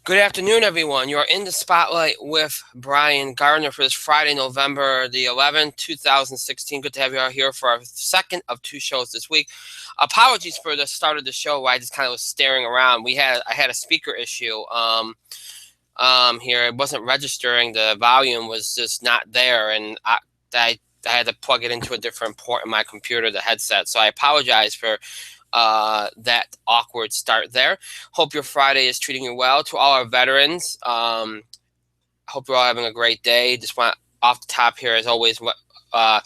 Good afternoon, everyone. You are in the spotlight with Brian Gardner for this Friday, November the 11th, 2016. Good to have you all here for our second of two shows this week. Apologies for the start of the show where I just kind of was staring around. I had a speaker issue here. It wasn't registering. The volume was just not there, and I had to plug it into a different port in my computer, the headset. So I apologize for that awkward start there. Hope your Friday is treating you well. To all our veterans, hope you're all having a great day. Just want off the top here, as always, uh,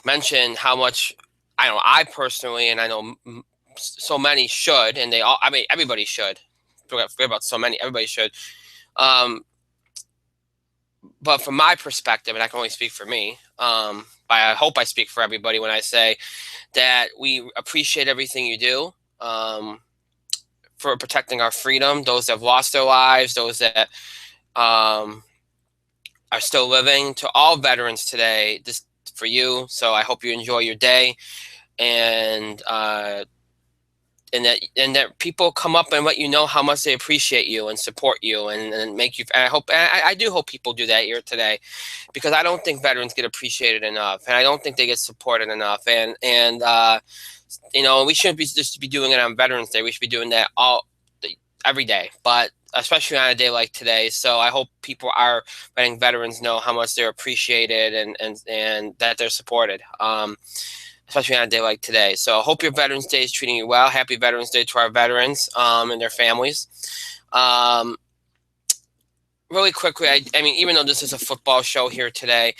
mention how much I personally, and I know so many should, and they all. I mean, everybody should. Forget about so many. Everybody should. Um, but from my perspective, and I can only speak for me, but I hope I speak for everybody when I say that we appreciate everything you do for protecting our freedom, those that have lost their lives, those that um, are still living, to all veterans today, this for you. So I hope you enjoy your day, and that people come up and let you know how much they appreciate you and support you and make you. And I do hope people do that here today, because I don't think veterans get appreciated enough, and I don't think they get supported enough. We shouldn't be just be doing it on Veterans Day. We should be doing that every day, but especially on a day like today. So I hope people are letting veterans know how much they're appreciated and that they're supported. Especially on a day like today. So I hope your Veterans Day is treating you well. Happy Veterans Day to our veterans and their families. Really quickly, I mean, even though this is a football show here today,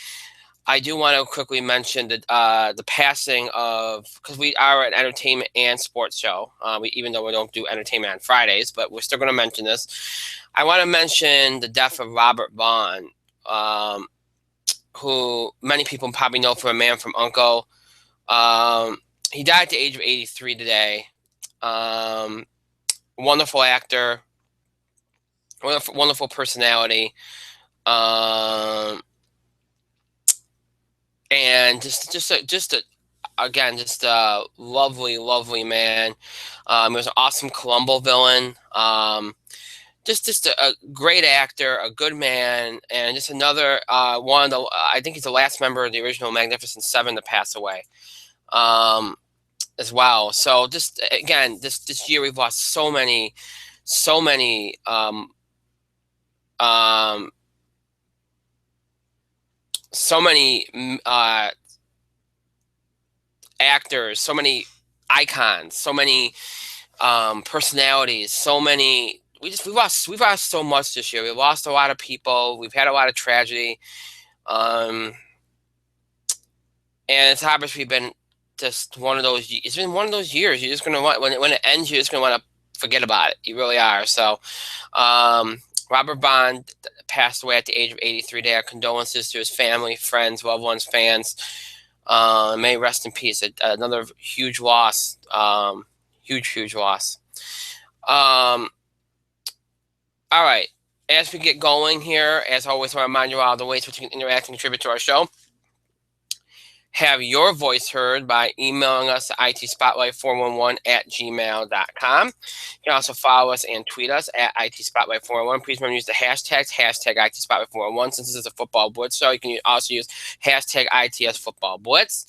I do want to quickly mention the passing of, because we are an entertainment and sports show, even though we don't do entertainment on Fridays, but we're still going to mention this. I want to mention the death of Robert Vaughn, who many people probably know from A Man from U.N.C.L.E. He died at the age of 83 today. Wonderful actor, wonderful personality, and just a lovely man. He was an awesome Columbo villain. Just a great actor, a good man, and just another one of the. I think he's the last member of the original Magnificent Seven to pass away, as well. So just again, this year we've lost so many so many actors, so many icons, so many personalities, so many. We've lost so much this year. We lost a lot of people. We've had a lot of tragedy, and it's obviously been just one of those. It's been one of those years. You're just gonna want when it ends. You're just gonna want to forget about it. You really are. So, Robert Bond passed away at the age of 83 today. Our condolences to his family, friends, loved ones, fans. May rest in peace. Another huge loss. Huge loss. All right. As we get going here, as always, I want to remind you all the ways which you can interact and contribute to our show. Have your voice heard by emailing us at itspotlight411@gmail.com. You can also follow us and tweet us at itspotlight411. Please remember to use the hashtags, hashtag itspotlight411. Since this is a football blitz show, you can also use hashtag itsfootballblitz.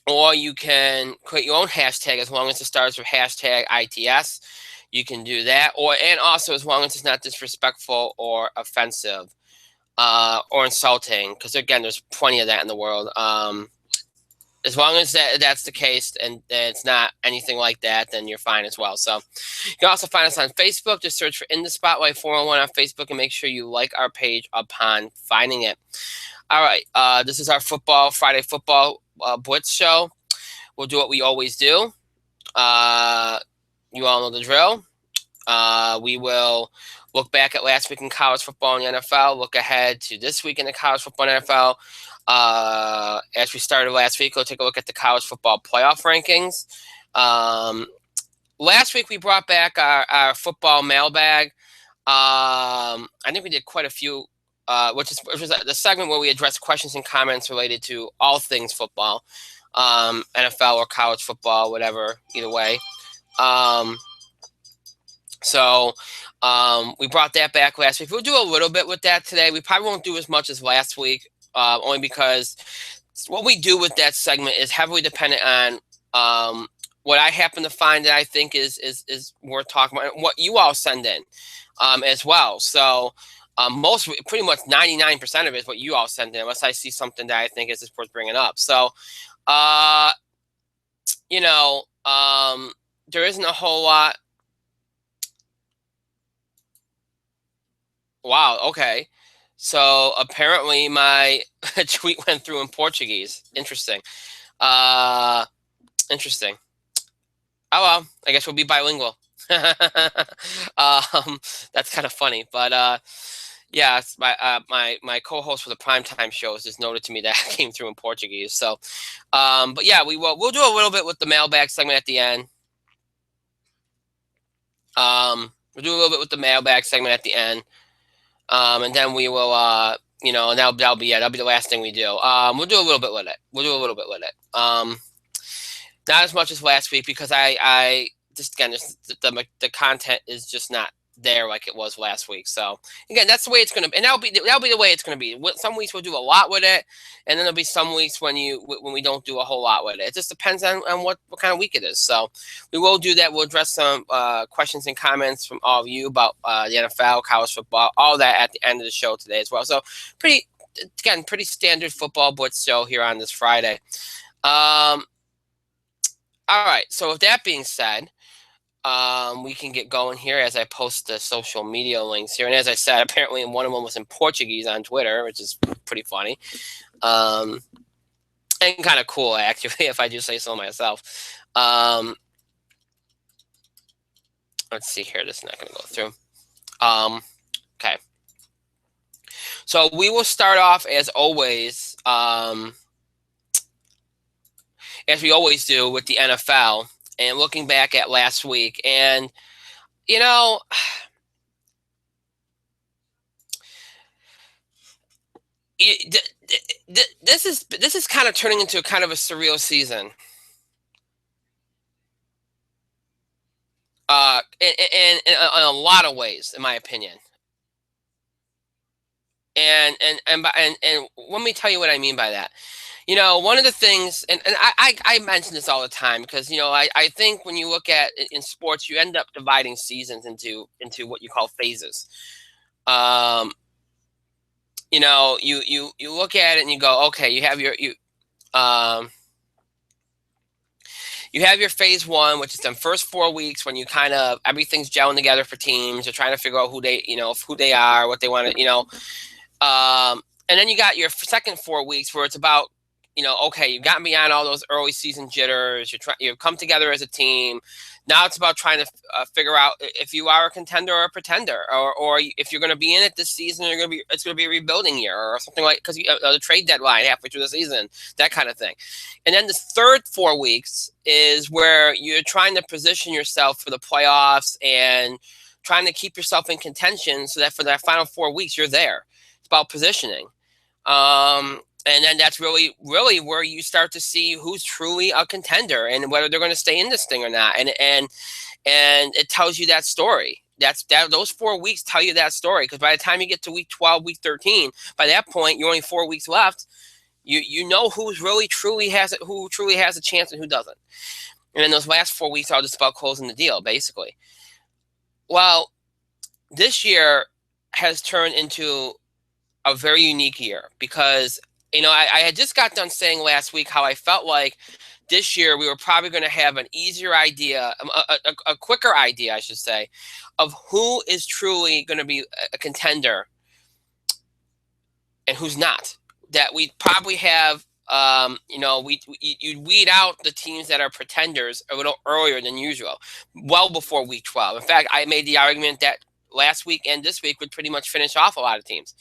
Or you can create your own hashtag as long as it starts with hashtag ITS. You can do that. And also as long as it's not disrespectful or offensive. Or insulting, because again, there's plenty of that in the world. As long as that's the case and it's not anything like that, then you're fine as well. So you can also find us on Facebook. Just search for In the Spotlight 401 on Facebook and make sure you like our page upon finding it. All right, this is our Friday football blitz show. We'll do what we always do. You all know the drill. We will look back at last week in college football and the NFL, look ahead to this week in the college football and NFL. As we started last week, we'll take a look at the college football playoff rankings. Last week, we brought back our football mailbag. I think we did quite a few, which was the segment where we addressed questions and comments related to all things football, NFL or college football, whatever, either way. So we brought that back last week. We'll do a little bit with that today. We probably won't do as much as last week, only because what we do with that segment is heavily dependent on what I happen to find that I think is worth talking about, and what you all send in as well. So pretty much 99% of it is what you all send in, unless I see something that I think is worth bringing up. So uh, you know, there isn't a whole lot. Wow. Okay. So apparently my tweet went through in Portuguese. Interesting. Uh, interesting. Oh well, I guess we'll be bilingual. That's kind of funny, but yeah, my co-host for the primetime shows just noted to me that I came through in Portuguese. So, but yeah, we'll do a little bit with the mailbag segment at the end. We'll do a little bit with the mailbag segment at the end. And then we will, that'll be it. That'll be the last thing we do. We'll do a little bit with it. Not as much as last week because I just again the content is just not there like it was last week. So again, that's the way it's gonna be, and that'll be the way it's gonna be. Some weeks we'll do a lot with it, and then there'll be some weeks when we don't do a whole lot with it. It just depends on what kind of week it is. So we will do that. We'll address some questions and comments from all of you about the NFL, college football, all that at the end of the show today as well. So pretty standard football blitz show here on this Friday. All right. So with that being said, we can get going here as I post the social media links here. And as I said, apparently one of them was in Portuguese on Twitter, which is pretty funny. And kind of cool, actually, if I do say so myself. Let's see here. This is not going to go through. Okay. So we will start off as always, as we always do with the NFL, and looking back at last week. And, you know, this is kind of turning into a kind of a surreal season. In a lot of ways, in my opinion. And let me tell you what I mean by that. One of the things, and I mention this all the time because I think when you look at in sports, you end up dividing seasons into what you call phases. You look at it and you go, okay, um, you have your phase one, which is the first 4 weeks when you kind of everything's gelling together for teams. You're trying to figure out who they are, what they want to. And then you got your second 4 weeks where it's about, okay, you got beyond all those early season jitters. You've come together as a team. Now it's about trying to figure out if you are a contender or a pretender, or if you're going to be in it this season, it's going to be a rebuilding year or something like, because the trade deadline halfway through the season, that kind of thing. And then the third 4 weeks is where you're trying to position yourself for the playoffs and trying to keep yourself in contention so that for that final 4 weeks you're there. It's about positioning. And then that's really, really where you start to see who's truly a contender and whether they're going to stay in this thing or not. And it tells you that story. Those 4 weeks tell you that story, because by the time you get to week 12, week 13, by that point you're only 4 weeks left. You know who truly has a chance and who doesn't. And then those last 4 weeks are just about closing the deal, basically. Well, this year has turned into a very unique year because I had just got done saying last week how I felt like this year we were probably going to have an easier idea, a quicker idea, I should say, of who is truly going to be a contender and who's not. That we probably have, you'd weed out the teams that are pretenders a little earlier than usual, well before week 12. In fact, I made the argument that last week and this week would pretty much finish off a lot of teams.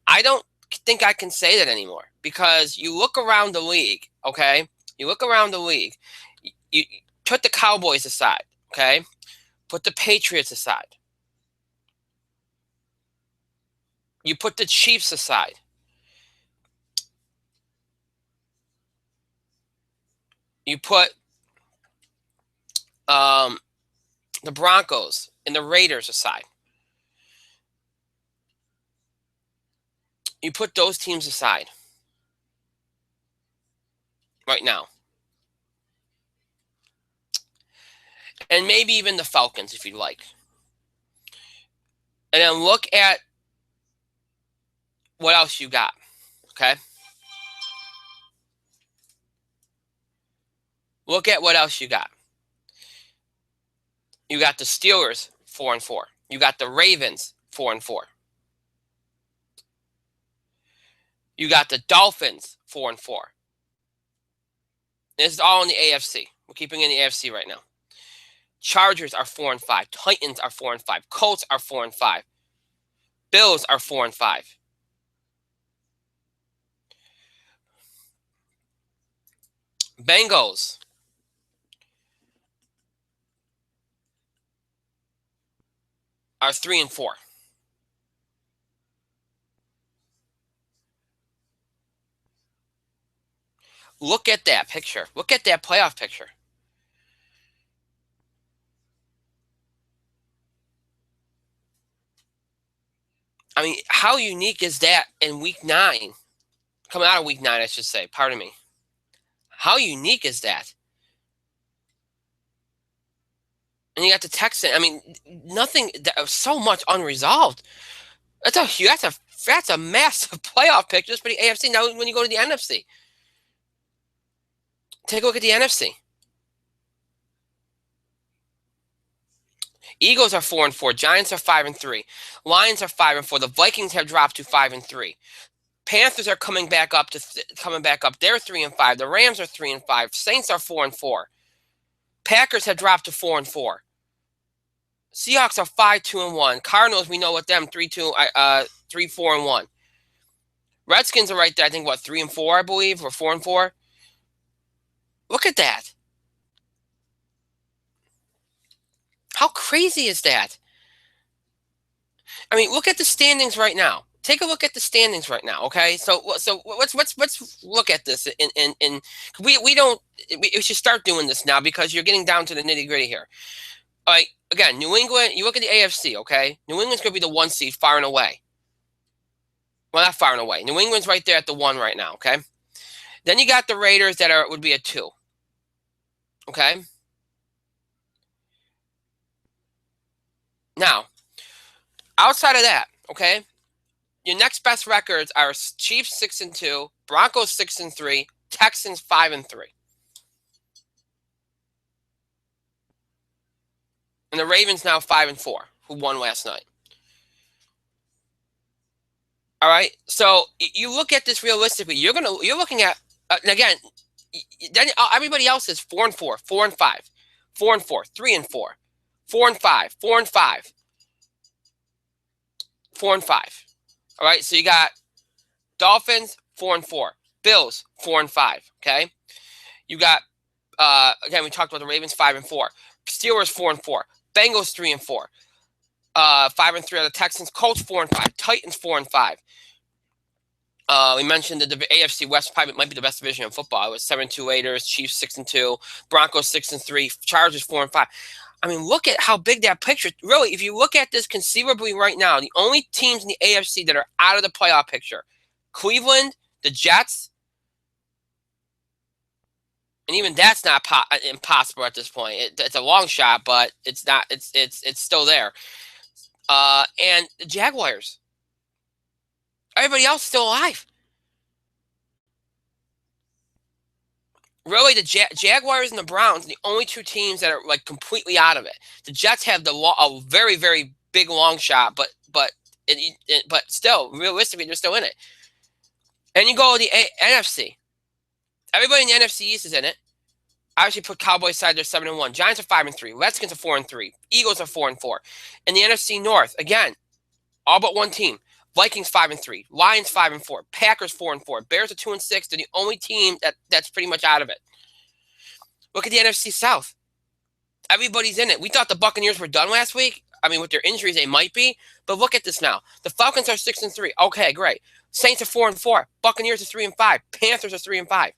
I don't think I can say that anymore, because you look around the league, okay? You look around the league. You put the Cowboys aside, okay? Put the Patriots aside. You put the Chiefs aside. You put the Broncos and the Raiders aside. You put those teams aside right now. And maybe even the Falcons if you'd like. And then look at what else you got, okay? Look at what else you got. You got the Steelers 4-4. You got the Ravens 4-4. You got the Dolphins 4-4. This is all in the AFC. We're keeping in the AFC right now. Chargers are 4-5. Titans are 4-5. Colts are 4-5. Bills are 4-5. Bengals are 3-4. Look at that picture. Look at that playoff picture. I mean, how unique is that in week 9? Coming out of week 9, I should say. Pardon me. How unique is that? And you got the Texans. I mean, nothing. So much unresolved. That's a massive playoff picture just for the AFC. Now, when you go to the NFC, take a look at the NFC. Eagles are 4-4. Giants are 5-3. Lions are 5-4. The Vikings have dropped to 5-3. Panthers are coming back up. They're 3-5. The Rams are 3-5. Saints are 4-4. Packers have dropped to 4-4. Seahawks are 5-2-1. Cardinals, we know what them 3-4-1. Redskins are right there. I think 3-4, I believe, or 4-4. Look at that. How crazy is that? I mean, look at the standings right now. Take a look at the standings right now, okay? So let's look at this. We should start doing this now because you're getting down to the nitty gritty here. All right, again, New England. You look at the AFC, okay? New England's going to be the 1 seed, far and away. Well, not far and away. New England's right there at the 1 right now, okay? Then you got the Raiders that would be a 2, okay? Now, outside of that, okay, your next best records are Chiefs 6-2, Broncos 6-3, Texans 5-3. And the Ravens now 5-4, who won last night. All right, so you look at this realistically. You're looking at again. Then everybody else is 4-4, 4-5, 4-4, 3-4, 4-5, 4-5, 4-5. All right, so you got Dolphins 4-4, Bills 4-5. Okay, you got again we talked about the Ravens 5-4, Steelers 4-4, Bengals 3-4, 5-3 are the Texans, Colts 4-5, Titans 4-5. We mentioned that the AFC West probably might be the best division in football. It was 7-2 Raiders, Chiefs 6-2, Broncos 6-3, Chargers 4-5. I mean, look at how big that picture. Really, if you look at this conceivably right now, the only teams in the AFC that are out of the playoff picture: Cleveland, the Jets, and even that's not impossible at this point. It's a long shot, but it's not. It's still there. And the Jaguars. Everybody else is still alive. Really, the Jaguars and the Browns are the only 2 teams that are like completely out of it. The Jets have a very, very big long shot, but still, realistically, they're still in it. And you go to the NFC. Everybody in the NFC East is in it. I actually put Cowboys side, they're 7-1. Giants are 5-3. Redskins are 4-3. Eagles are 4-4. In the NFC North, again, all but one team. Vikings 5-3, Lions 5-4, Packers 4-4, Bears are 2-6. They're the only team that's pretty much out of it. Look at the NFC South. Everybody's in it. We thought the Buccaneers were done last week. I mean, with their injuries, they might be. But look at this now. The Falcons are 6-3. Okay, great. Saints are 4-4. Buccaneers are 3-5. Panthers are 3-5.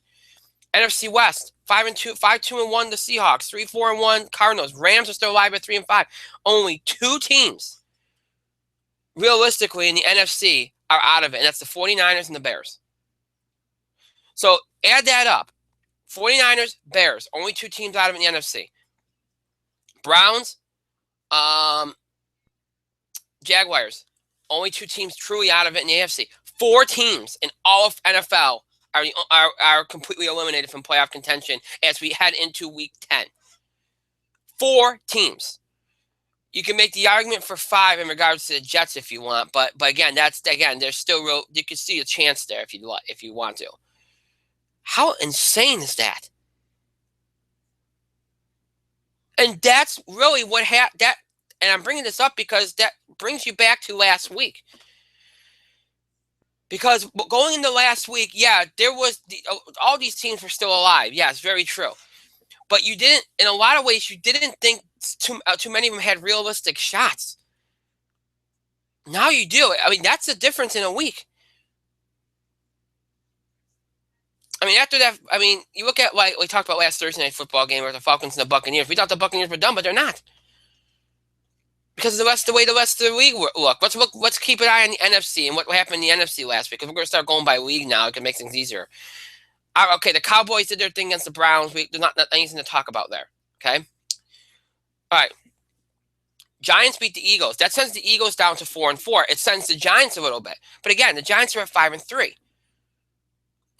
NFC West 5-2, 5-2-1 the Seahawks, 3-4-1 Cardinals. Rams are still alive at 3-5. Only 2 teams realistically in the NFC are out of it, and that's the 49ers and the Bears. So add that up. 49ers, Bears, only 2 teams out of it in the NFC. Browns, Jaguars, only 2 teams truly out of it in the AFC. 4 teams in all of NFL are completely eliminated from playoff contention as we head into Week 10. 4 teams. You can make the argument for 5 in regards to the Jets if you want, but again, there's still real. You can see a chance there if you want to. How insane is that? And that's really what that. And I'm bringing this up because that brings you back to last week. Because going into last week, yeah, there was all these teams were still alive. Yeah, it's very true. But you didn't, in a lot of ways, you didn't think too many of them had realistic shots. Now you do. I mean, that's the difference in a week. I mean, after that, I mean, you look at, like we talked about last Thursday night football game where the Falcons and the Buccaneers. We thought the Buccaneers were done, but they're not. Because the way the rest of the league look. Let's keep an eye on the NFC and what happened in the NFC last week. Because we're going to start going by league now. It can make things easier. Okay, the Cowboys did their thing against the Browns. There's not anything to talk about there. Okay? All right. Giants beat the Eagles. That sends the Eagles down to 4-4. It sends the Giants a little bit. But again, the Giants are at 5-3.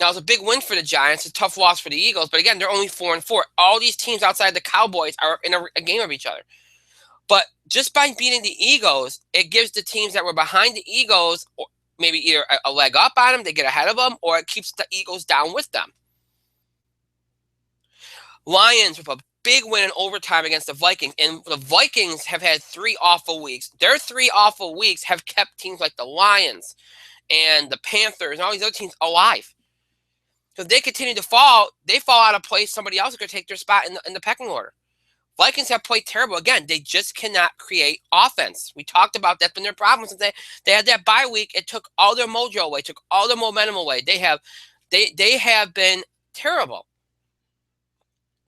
Now, it's a big win for the Giants. A tough loss for the Eagles. But again, they're only 4-4. All these teams outside the Cowboys are in a game of each other. But just by beating the Eagles, it gives the teams that were behind the Eagles maybe either a leg up on them, they get ahead of them, or it keeps the Eagles down with them. Lions with a big win in overtime against the Vikings. And the Vikings have had 3 awful weeks. Their 3 awful weeks have kept teams like the Lions and the Panthers and all these other teams alive. So if they continue to fall, they fall out of place. Somebody else is going to take their spot in the pecking order. Vikings have played terrible. Again, they just cannot create offense. We talked about that's been their problem since they had that bye week. It took all their mojo away, took all their momentum away. They have been terrible.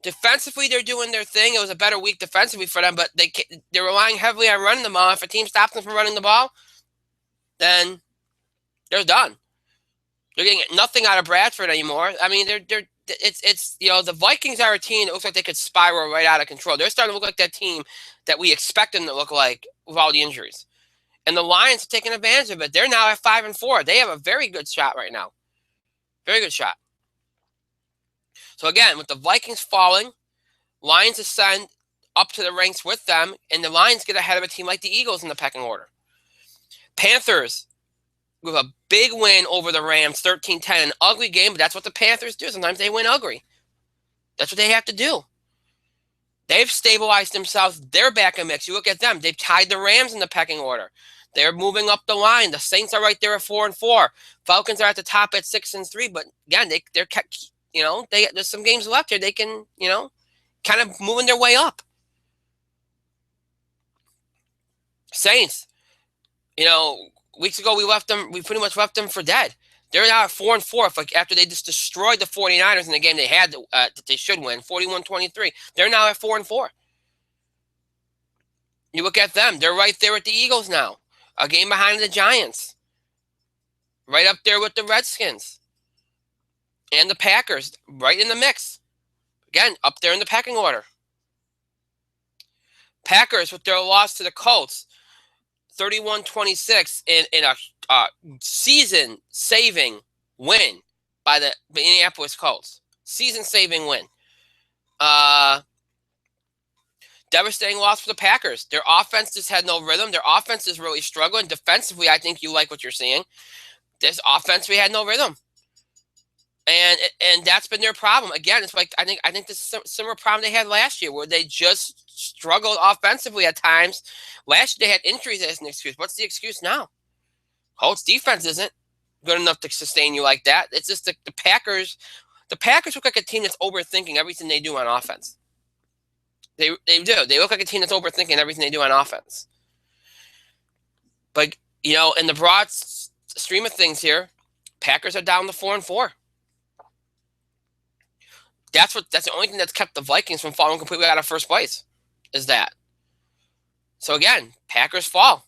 Defensively, they're doing their thing. It was a better week defensively for them, but they're relying heavily on running the ball. If a team stops them from running the ball, then they're done. They're getting nothing out of Bradford anymore. I mean, it's the Vikings are a team that looks like they could spiral right out of control. They're starting to look like that team that we expect them to look like with all the injuries. And the Lions are taking advantage of it. They're now at 5-4. They have a very good shot right now. Very good shot. So again, with the Vikings falling, Lions ascend up to the ranks with them, and the Lions get ahead of a team like the Eagles in the pecking order. Panthers with a big win over the Rams, 13-10. An ugly game, but that's what the Panthers do. Sometimes they win ugly. That's what they have to do. They've stabilized themselves. They're back in mix. You look at them. They've tied the Rams in the pecking order. They're moving up the line. The Saints are right there at 4-4. Falcons are at the top at 6-3. But again, they're there's some games left here. They can, kind of moving their way up. Saints, weeks ago we pretty much left them for dead. They're now at 4-4 after they just destroyed the 49ers in the game they had that they should win, 41-23. They're now at 4-4. You look at them. They're right there with the Eagles now. A game behind the Giants. Right up there with the Redskins. And the Packers. Right in the mix. Again, up there in the pecking order. Packers with their loss to the Colts. 31-26 in a season-saving win by the Indianapolis Colts. Season-saving win. Devastating loss for the Packers. Their offense just had no rhythm. Their offense is really struggling. Defensively, I think you like what you're seeing. This offense, we had no rhythm. And that's been their problem. Again, it's like I think this is a similar problem they had last year where they just struggled offensively at times. Last year they had injuries as an excuse. What's the excuse now? Colts defense isn't good enough to sustain you like that. It's just the Packers. The Packers look like a team that's overthinking everything they do on offense. They do. They look like a team that's overthinking everything they do on offense. But, in the broad stream of things here, Packers are down to 4-4. That's the only thing that's kept the Vikings from falling completely out of first place, is that. So again, Packers fall.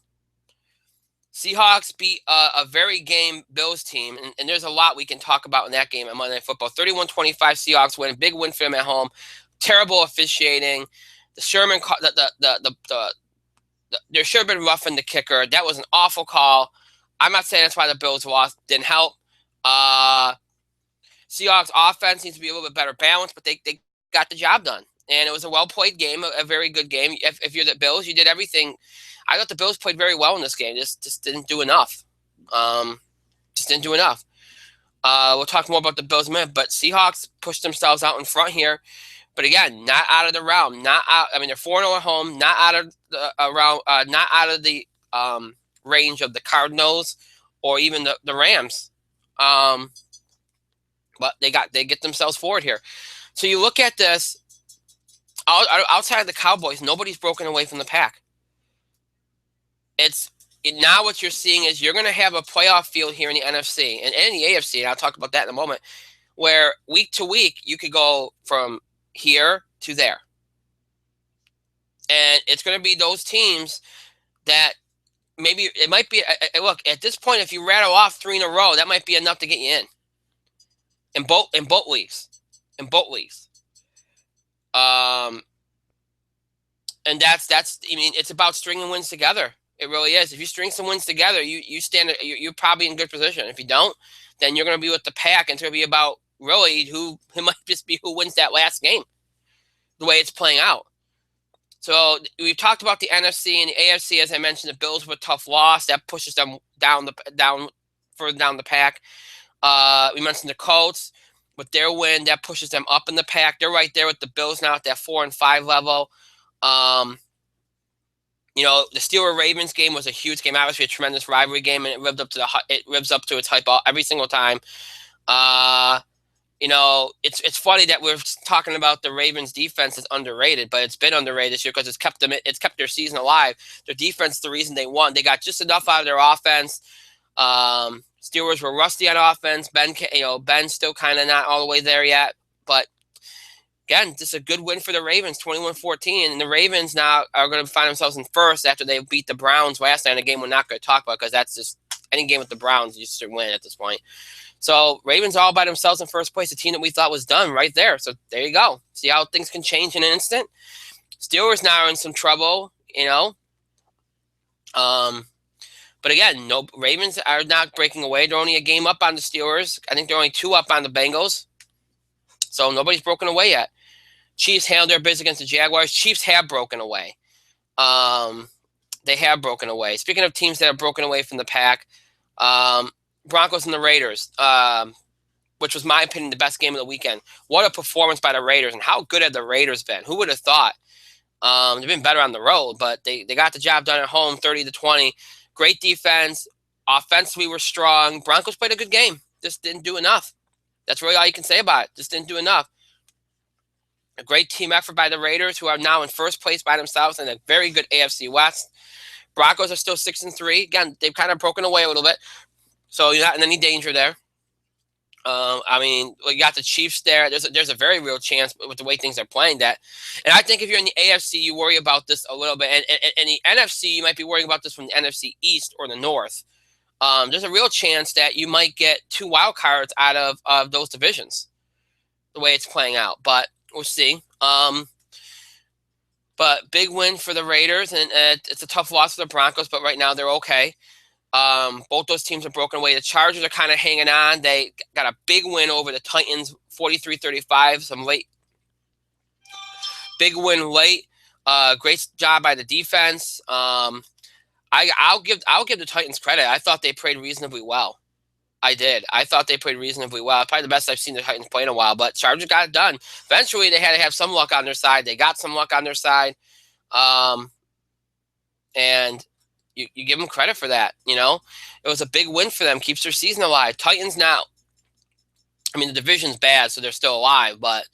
Seahawks beat a very game Bills team, and there's a lot we can talk about in that game on Monday Night Football. 31-25 Seahawks win, big win for them at home. Terrible officiating. The Sherman, there should have been roughing the kicker. That was an awful call. I'm not saying that's why the Bills lost. Didn't help. Seahawks offense needs to be a little bit better balanced, but they got the job done. And it was a well-played game, a very good game. If you're the Bills, you did everything. I thought the Bills played very well in this game. Just didn't do enough. Just didn't do enough. We'll talk more about the Bills in a minute, but Seahawks pushed themselves out in front here. But again, not out of the realm. Not out. I mean, they're 4-0 at home. Not out of the around. Not out of the range of the Cardinals or even the Rams. But they get themselves forward here. So you look at this. Outside of the Cowboys, nobody's broken away from the pack. Now what you're seeing is you're going to have a playoff field here in the NFC and in the AFC, and I'll talk about that in a moment, where week to week you could go from here to there. And it's going to be those teams that maybe it might be, look, at this point, if you rattle off 3 in a row, that might be enough to get you in both leagues. And that's I mean, it's about stringing wins together. It really is. If you string some wins together, you're probably in good position. If you don't, then you're going to be with the pack, and it's going to be about really it might just be who wins that last game, the way it's playing out. So we've talked about the NFC and the AFC. As I mentioned, the Bills were a tough loss. That pushes them further down the pack. We mentioned the Colts. With their win, that pushes them up in the pack. They're right there with the Bills now at that 4-5 level. The Steelers-Ravens game was a huge game, obviously a tremendous rivalry game, and it lives up to its hype every single time. It's funny that we're talking about the Ravens' defense is underrated, but it's been underrated this year because it's kept their season alive. Their defense is the reason they won. They got just enough out of their offense. Steelers were rusty on offense. Ben's still kind of not all the way there yet. But again, just a good win for the Ravens, 21-14. And the Ravens now are going to find themselves in first after they beat the Browns last night in a game we're not going to talk about because that's just any game with the Browns, you should win at this point. So Ravens all by themselves in first place, a team that we thought was done right there. So there you go. See how things can change in an instant? Steelers now are in some trouble, But again, no, Ravens are not breaking away. They're only a game up on the Steelers. I think they're only 2 up on the Bengals. So nobody's broken away yet. Chiefs handled their business against the Jaguars. Chiefs have broken away. They have broken away. Speaking of teams that have broken away from the pack, Broncos and the Raiders, which was, my opinion, the best game of the weekend. What a performance by the Raiders, and how good have the Raiders been? Who would have thought? They've been better on the road, but they got the job done at home, 30-20. Great defense. Offensively, were strong. Broncos played a good game. Just didn't do enough. That's really all you can say about it. Just didn't do enough. A great team effort by the Raiders, who are now in first place by themselves in a very good AFC West. Broncos are still 6-3. Again, they've kind of broken away a little bit, so you're not in any danger there. You got the Chiefs there. There's a very real chance with the way things are playing that. And I think if you're in the AFC, you worry about this a little bit. And in the NFC, you might be worrying about this from the NFC East or the North. There's a real chance that you might get 2 wild cards out of those divisions, the way it's playing out. But we'll see. But big win for the Raiders, and it's a tough loss for the Broncos, but right now they're okay. Both those teams are broken away. The Chargers are kind of hanging on. They got a big win over the Titans, 43-35. Some big win late. Great job by the defense. I'll give the Titans credit. I thought they played reasonably well. I did. I thought they played reasonably well. Probably the best I've seen the Titans play in a while. But Chargers got it done. Eventually, they had to have some luck on their side. They got some luck on their side. And you give them credit for that, It was a big win for them, keeps their season alive. Titans now, the division's bad, so they're still alive. But,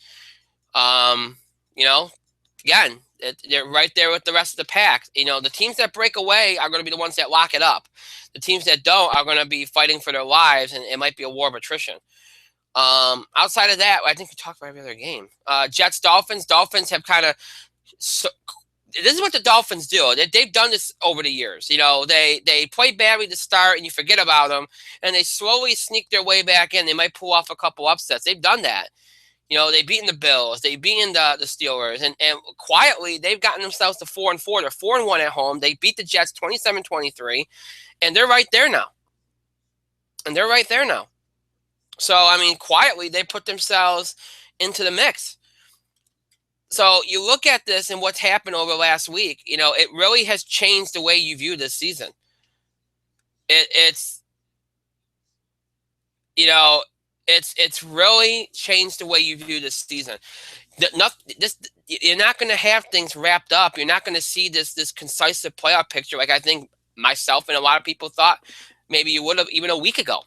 again, they're right there with the rest of the pack. The teams that break away are going to be the ones that lock it up. The teams that don't are going to be fighting for their lives, and it might be a war of attrition. Outside of that, I think we talked about every other game. Jets, Dolphins. Dolphins have kind of. So, this is what the Dolphins do. They've done this over the years. They play badly to start, and you forget about them, and they slowly sneak their way back in. They might pull off a couple upsets. They've done that. They've beaten the Bills. They've beaten the Steelers. And quietly, they've gotten themselves to 4-4. They're 4-1 at home. They beat the Jets 27-23, and they're right there now. So, quietly, they put themselves into the mix. So you look at this and what's happened over the last week, it really has changed the way you view this season. It's really changed the way you view this season. You're not going to have things wrapped up. You're not going to see this concise playoff picture like I think myself and a lot of people thought maybe you would have even a week ago.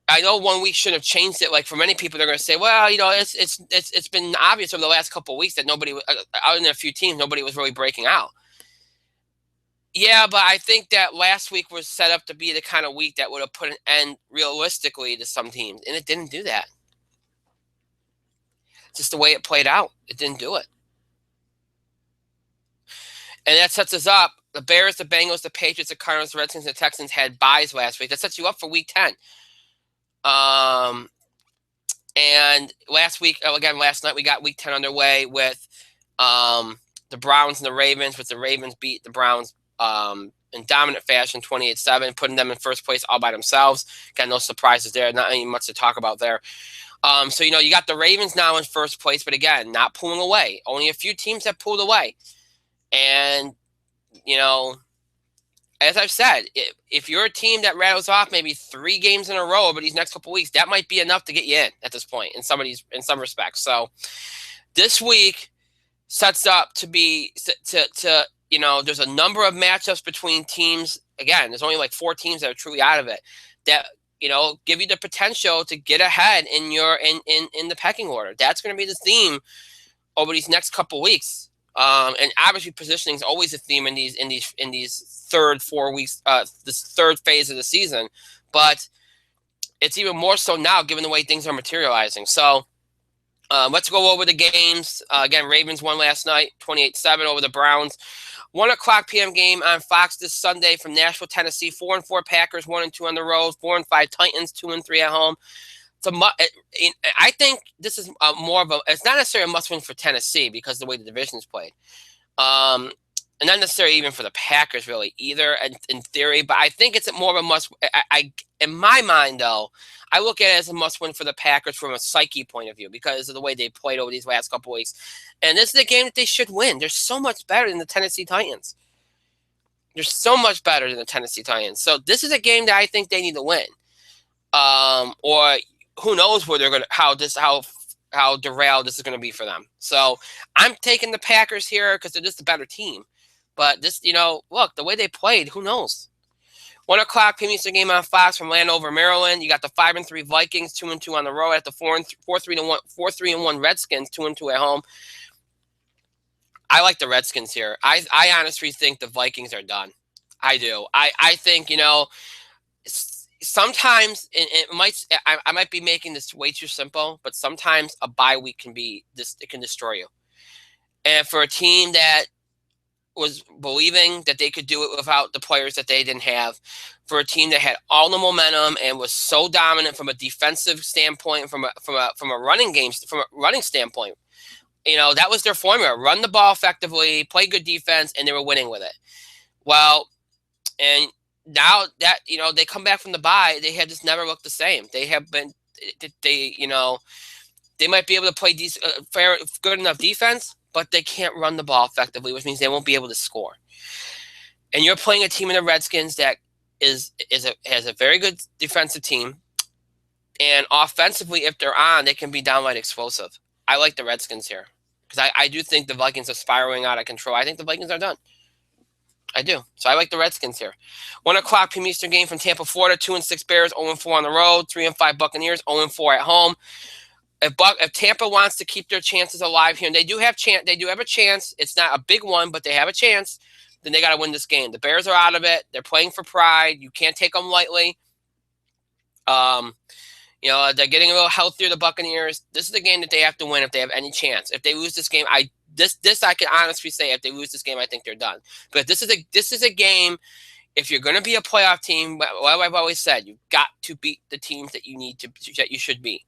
I know 1 week shouldn't have changed it. Like for many people, they're going to say, well, it's been obvious over the last couple of weeks that nobody, other than a few teams, nobody was really breaking out. Yeah, but I think that last week was set up to be the kind of week that would have put an end realistically to some teams, and it didn't do that. Just the way it played out, it didn't do it. And that sets us up. The Bears, the Bengals, the Patriots, the Cardinals, the Redskins, the Texans had byes last week. That sets you up for week 10. And last night we got week 10 underway with the Browns and the Ravens, with the Ravens beat the Browns in dominant fashion, 28-7, putting them in first place all by themselves. Got no surprises there, not any much to talk about there. So, you got the Ravens now in first place, but again, not pulling away. Only a few teams have pulled away. And, as I've said, if you're a team that rattles off maybe 3 games in a row over these next couple of weeks, that might be enough to get you in at this point in some respects. So this week sets up to be there's a number of matchups between teams. Again, there's only like 4 teams that are truly out of it that give you the potential to get ahead in the pecking order. That's going to be the theme over these next couple of weeks. And obviously positioning is always a theme in these third 4 weeks, this third phase of the season, but it's even more so now given the way things are materializing. So let's go over the games. Again, Ravens won last night, 28-7 over the Browns. 1:00 p.m. game on Fox this Sunday from Nashville, Tennessee. 4-4 Packers, 1-2 on the road. 4-5 Titans, 2-3 at home. I think this is more of it's not necessarily a must-win for Tennessee because of the way the division is played. And not necessarily even for the Packers really either in theory, but I think it's more of a must. In my mind, though, I look at it as a must-win for the Packers from a psyche point of view because of the way they played over these last couple of weeks. And this is a game that they should win. They're so much better than the Tennessee Titans. So this is a game that I think they need to win. Or who knows where they're going to how derailed this is going to be for them. So I'm taking the Packers here because they're just a better team. But this, look, the way they played, who knows? 1:00 p.m. Eastern game on Fox from Landover, Maryland. You got the 5-3 Vikings, 2-2 on the road at the 4-3-1 Redskins, 2-2 at home. I like the Redskins here. I honestly think the Vikings are done. I do. I think, sometimes I might be making this way too simple, but sometimes a bye week can destroy you. And for a team that was believing that they could do it without the players that they didn't have, for a team that had all the momentum and was so dominant from a defensive standpoint, from a running standpoint, that was their formula: run the ball effectively, play good defense, and they were winning with it. Well, and now that they come back from the bye, they have just never looked the same. They have been, they might be able to play good enough defense, but they can't run the ball effectively, which means they won't be able to score. And you're playing a team in the Redskins that has a very good defensive team, and offensively, if they're on, they can be downright explosive. I like the Redskins here because I do think the Vikings are spiraling out of control. I think the Vikings are done. I do. So I like the Redskins here. 1:00 p.m. Eastern game from Tampa, Florida. 2-6 Bears, 0-4 on the road. 3-5 Buccaneers, 0-4 at home. If Tampa wants to keep their chances alive here, and they do have a chance. It's not a big one, but they have a chance. Then they got to win this game. The Bears are out of it. They're playing for pride. You can't take them lightly. They're getting a little healthier, the Buccaneers. This is a game that they have to win if they have any chance. If they lose this game, I can honestly say, if they lose this game, I think they're done. But this is a game. If you're going to be a playoff team, what I've always said, you've got to beat the teams that you should beat.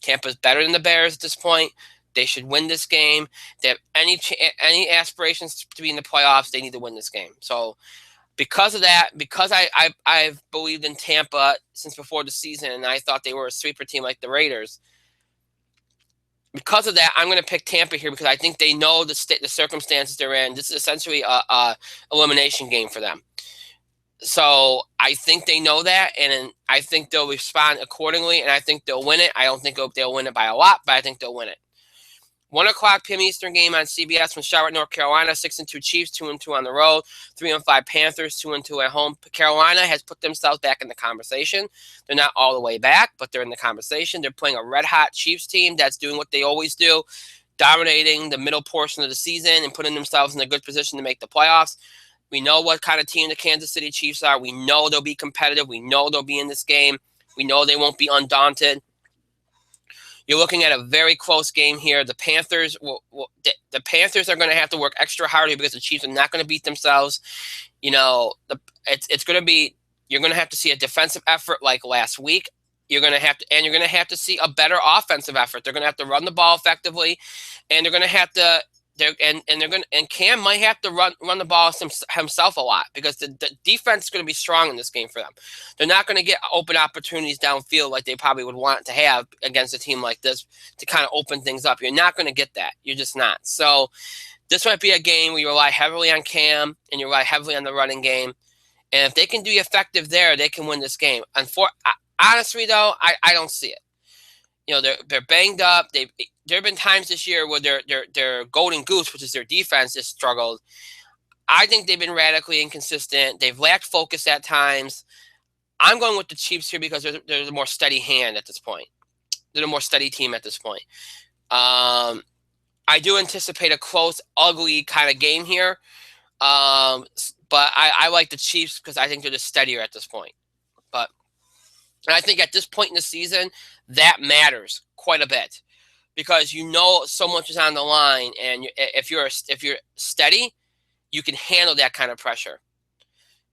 Tampa's better than the Bears at this point. They should win this game. If they have any aspirations to be in the playoffs, they need to win this game. So because of that, because I've believed in Tampa since before the season, and I thought they were a sweeper team like the Raiders. Because of that, I'm going to pick Tampa here because I think they know the circumstances they're in. This is essentially a elimination game for them. So I think they know that, and I think they'll respond accordingly, and I think they'll win it. I don't think they'll win it by a lot, but I think they'll win it. 1:00 p.m. Eastern game on CBS from Charlotte, North Carolina. 6-2 Chiefs, 2-2 on the road. 3-5 Panthers, 2-2 at home. Carolina has put themselves back in the conversation. They're not all the way back, but they're in the conversation. They're playing a red-hot Chiefs team that's doing what they always do, dominating the middle portion of the season and putting themselves in a good position to make the playoffs. We know what kind of team the Kansas City Chiefs are. We know they'll be competitive. We know they'll be in this game. We know they won't be undaunted. You're looking at a very close game here. The Panthers the Panthers are going to have to work extra hard here because the Chiefs are not going to beat themselves. It's going to be, you're going to have to see a defensive effort like last week. You're going to have to see a better offensive effort. They're going to have to run the ball effectively, and they're going to have to and Cam might have to run the ball himself a lot because the defense is going to be strong in this game for them. They're not going to get open opportunities downfield like they probably would want to have against a team like this to kind of open things up. You're not going to get that. You're just not. So this might be a game where you rely heavily on Cam and you rely heavily on the running game. And if they can be effective there, they can win this game. Honestly, though, I don't see it. They're banged up. There have been times this year where their golden goose, which is their defense, has struggled. I think they've been radically inconsistent. They've lacked focus at times. I'm going with the Chiefs here because they're the more steady hand at this point. They're the more steady team at this point. I do anticipate a close, ugly kind of game here. But I like the Chiefs because I think they're just steadier at this point. And I think at this point in the season, that matters quite a bit because so much is on the line, and if you're steady, you can handle that kind of pressure.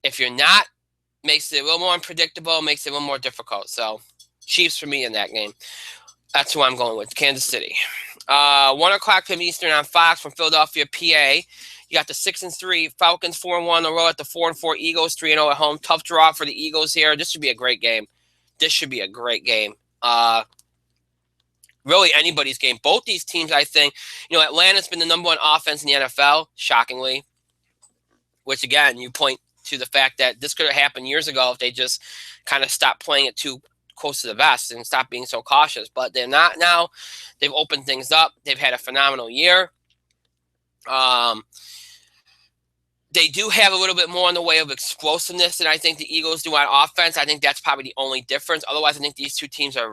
If you're not, makes it a little more unpredictable, makes it a little more difficult. So Chiefs for me in that game. That's who I'm going with, Kansas City. 1:00 p.m. Eastern on Fox from Philadelphia, PA. You got the 6-3 Falcons, 4-1 on the road at the 4-4 Eagles, 3-0 at home. Tough draw for the Eagles here. This should be a great game. Really anybody's game. Both these teams, I think, Atlanta's been the number one offense in the NFL, shockingly, which, again, you point to the fact that this could have happened years ago if they just kind of stopped playing it too close to the vest and stopped being so cautious. But they're not now. They've opened things up. They've had a phenomenal year. They do have a little bit more in the way of explosiveness than I think the Eagles do on offense. I think that's probably the only difference. Otherwise, I think these two teams are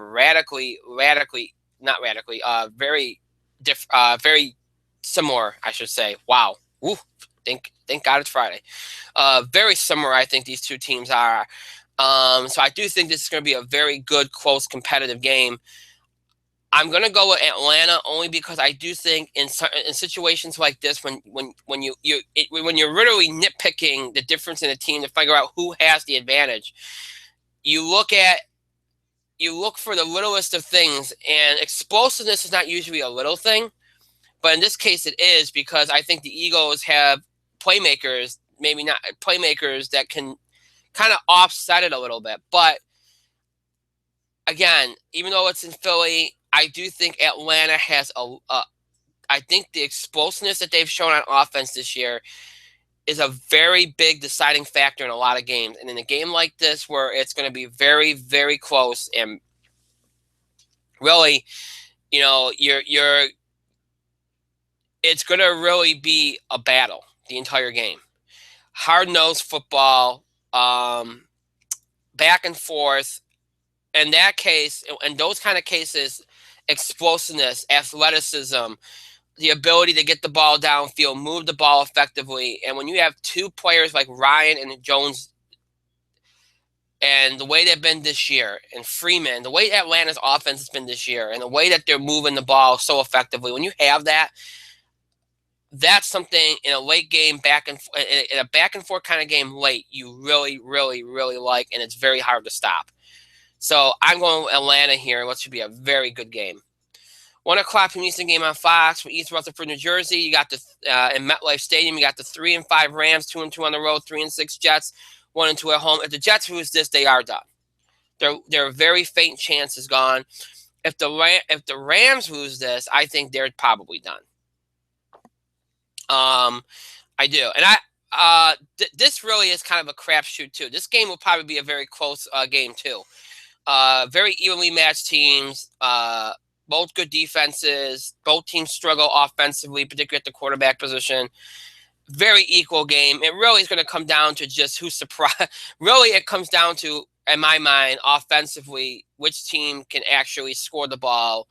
very similar, I should say. Wow. Woo. Thank God it's Friday. Very similar, I think these two teams are. So I do think this is going to be a very good, close, competitive game. I'm going to go with Atlanta only because I do think in situations like this, when you're literally nitpicking the difference in a team to figure out who has the advantage, you look for the littlest of things, and explosiveness is not usually a little thing, but in this case it is because I think the Eagles have playmakers, maybe not playmakers that can kind of offset it a little bit. But again, even though it's in Philly, I do think Atlanta has I think the explosiveness that they've shown on offense this year is a very big deciding factor in a lot of games. And in a game like this, where it's going to be very, very close, and really, it's going to really be a battle the entire game. Hard-nosed football, back and forth. In that case, in those kind of cases, explosiveness, athleticism, the ability to get the ball downfield, move the ball effectively. And when you have two players like Ryan and Jones, and the way they've been this year, and Freeman, the way Atlanta's offense has been this year, and the way that they're moving the ball so effectively, when you have that, that's something in a late game, in a back and forth kind of game late, you really, really, really like, and it's very hard to stop. So I'm going with Atlanta here. What should be a very good game. 1 o'clock from Eastern game on Fox for East Rutherford, New Jersey. You got the in MetLife Stadium. You got the 3-5 Rams, 2-2 on the road, 3-6 Jets, 1-2 at home. If the Jets lose this, they are done. Their very faint chance is gone. If the Rams lose this, I think they're probably done. I do, and this really is kind of a crapshoot too. This game will probably be a very close game too. Very evenly matched teams. Both good defenses. Both teams struggle offensively, particularly at the quarterback position. Very equal game. It really is going to come down to just who's surprised. Really, it comes down to, in my mind, offensively, which team can actually score the ball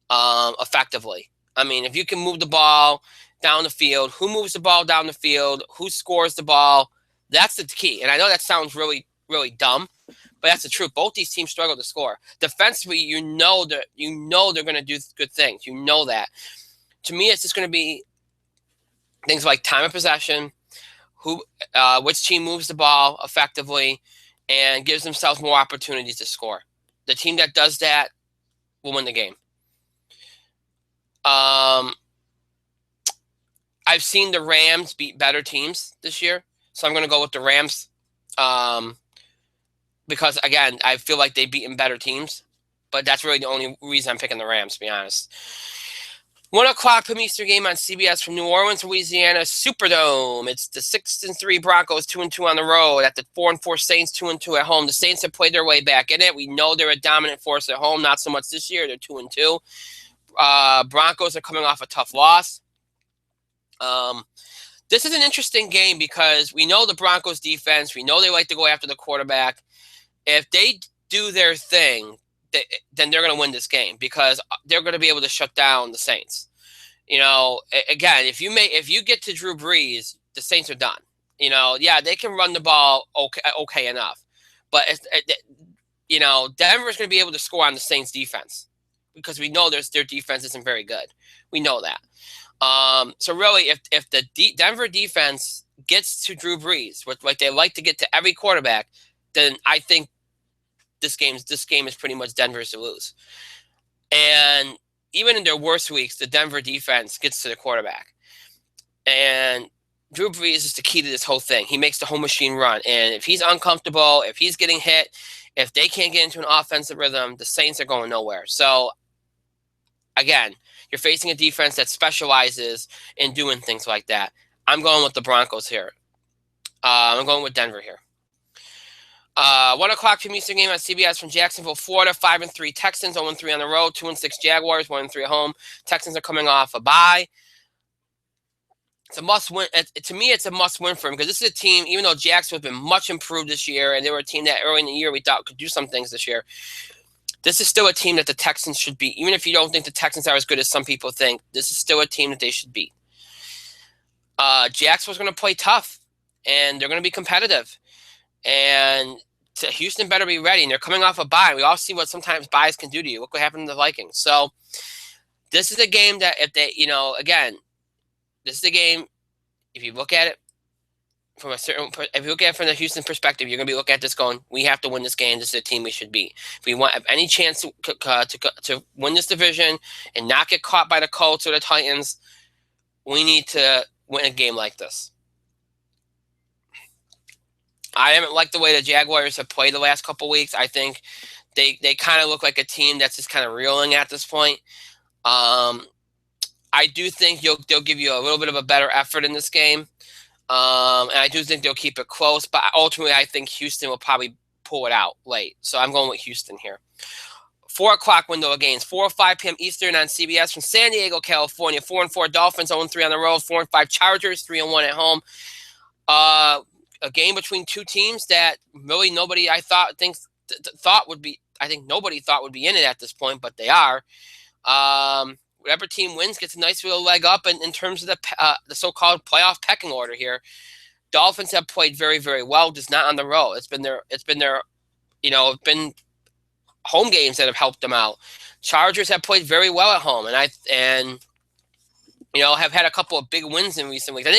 effectively. I mean, if you can move the ball down the field, who moves the ball down the field, who scores the ball, that's the key. And I know that sounds really, really dumb, but that's the truth. Both these teams struggle to score. Defensively, you know they're going to do good things. You know that. To me, it's just going to be things like time of possession, which team moves the ball effectively, and gives themselves more opportunities to score. The team that does that will win the game. I've seen the Rams beat better teams this year, so I'm going to go with the Rams. Because, again, I feel like they've beaten better teams. But that's really the only reason I'm picking the Rams, to be honest. 1 o'clock from Eastern game on CBS from New Orleans, Louisiana, Superdome. It's the 6-3 Broncos, 2-2 on the road. At the 4-4 Saints, 2-2 at home. The Saints have played their way back in it. We know they're a dominant force at home. Not so much this year. They're 2-2. Broncos are coming off a tough loss. This is an interesting game because we know the Broncos defense. We know they like to go after the quarterback. If they do their thing, then they're going to win this game because they're going to be able to shut down the Saints. You know, again, if you get to Drew Brees, the Saints are done. You know, yeah, they can run the ball okay enough, but Denver's going to be able to score on the Saints defense because we know their defense isn't very good. We know that. So really, if the Denver defense gets to Drew Brees, like they like to get to every quarterback, then I think this game is pretty much Denver's to lose. And even in their worst weeks, the Denver defense gets to the quarterback. And Drew Brees is the key to this whole thing. He makes the whole machine run. And if he's uncomfortable, if he's getting hit, if they can't get into an offensive rhythm, the Saints are going nowhere. So, again, you're facing a defense that specializes in doing things like that. I'm going with the Broncos here. I'm going with Denver here. 1 o'clock from Eastern game on CBS from Jacksonville, Florida. 5-3 Texans, 0-3 on the road. 2-6 Jaguars, 1-3 at home. Texans are coming off a bye. It's a must-win. To me, it's a must-win for them because this is a team, even though Jacksonville's been much improved this year, and they were a team that early in the year we thought could do some things this year, this is still a team that the Texans should beat. Even if you don't think the Texans are as good as some people think, this is still a team that they should beat. Jacksonville's going to play tough, and they're going to be competitive. And Houston better be ready. And they're coming off a bye. We all see what sometimes byes can do to you. Look what happened to the Vikings. So this is a game that if they, again, this is a game, if you look at it if you look at it from the Houston perspective, you're going to be looking at this going, we have to win this game. This is a team we should beat. If we have any chance to win this division and not get caught by the Colts or the Titans, we need to win a game like this. I haven't liked the way the Jaguars have played the last couple weeks. I think they kind of look like a team that's just kind of reeling at this point. I do think they'll give you a little bit of a better effort in this game. And I do think they'll keep it close, but ultimately I think Houston will probably pull it out late. So I'm going with Houston here. 4 o'clock window of games, 4 or 5 p.m. Eastern on CBS from San Diego, California. 4-4 Dolphins, 0-3 on the road. 4-5 Chargers, 3-1 at home. A game between two teams that really nobody I think nobody thought would be in it at this point, but they are. Whatever team wins gets a nice little leg up in terms of the so-called playoff pecking order here. Dolphins have played very, very well, just not on the road. It's been their been home games that have helped them out. Chargers have played very well at home, and have had a couple of big wins in recent weeks.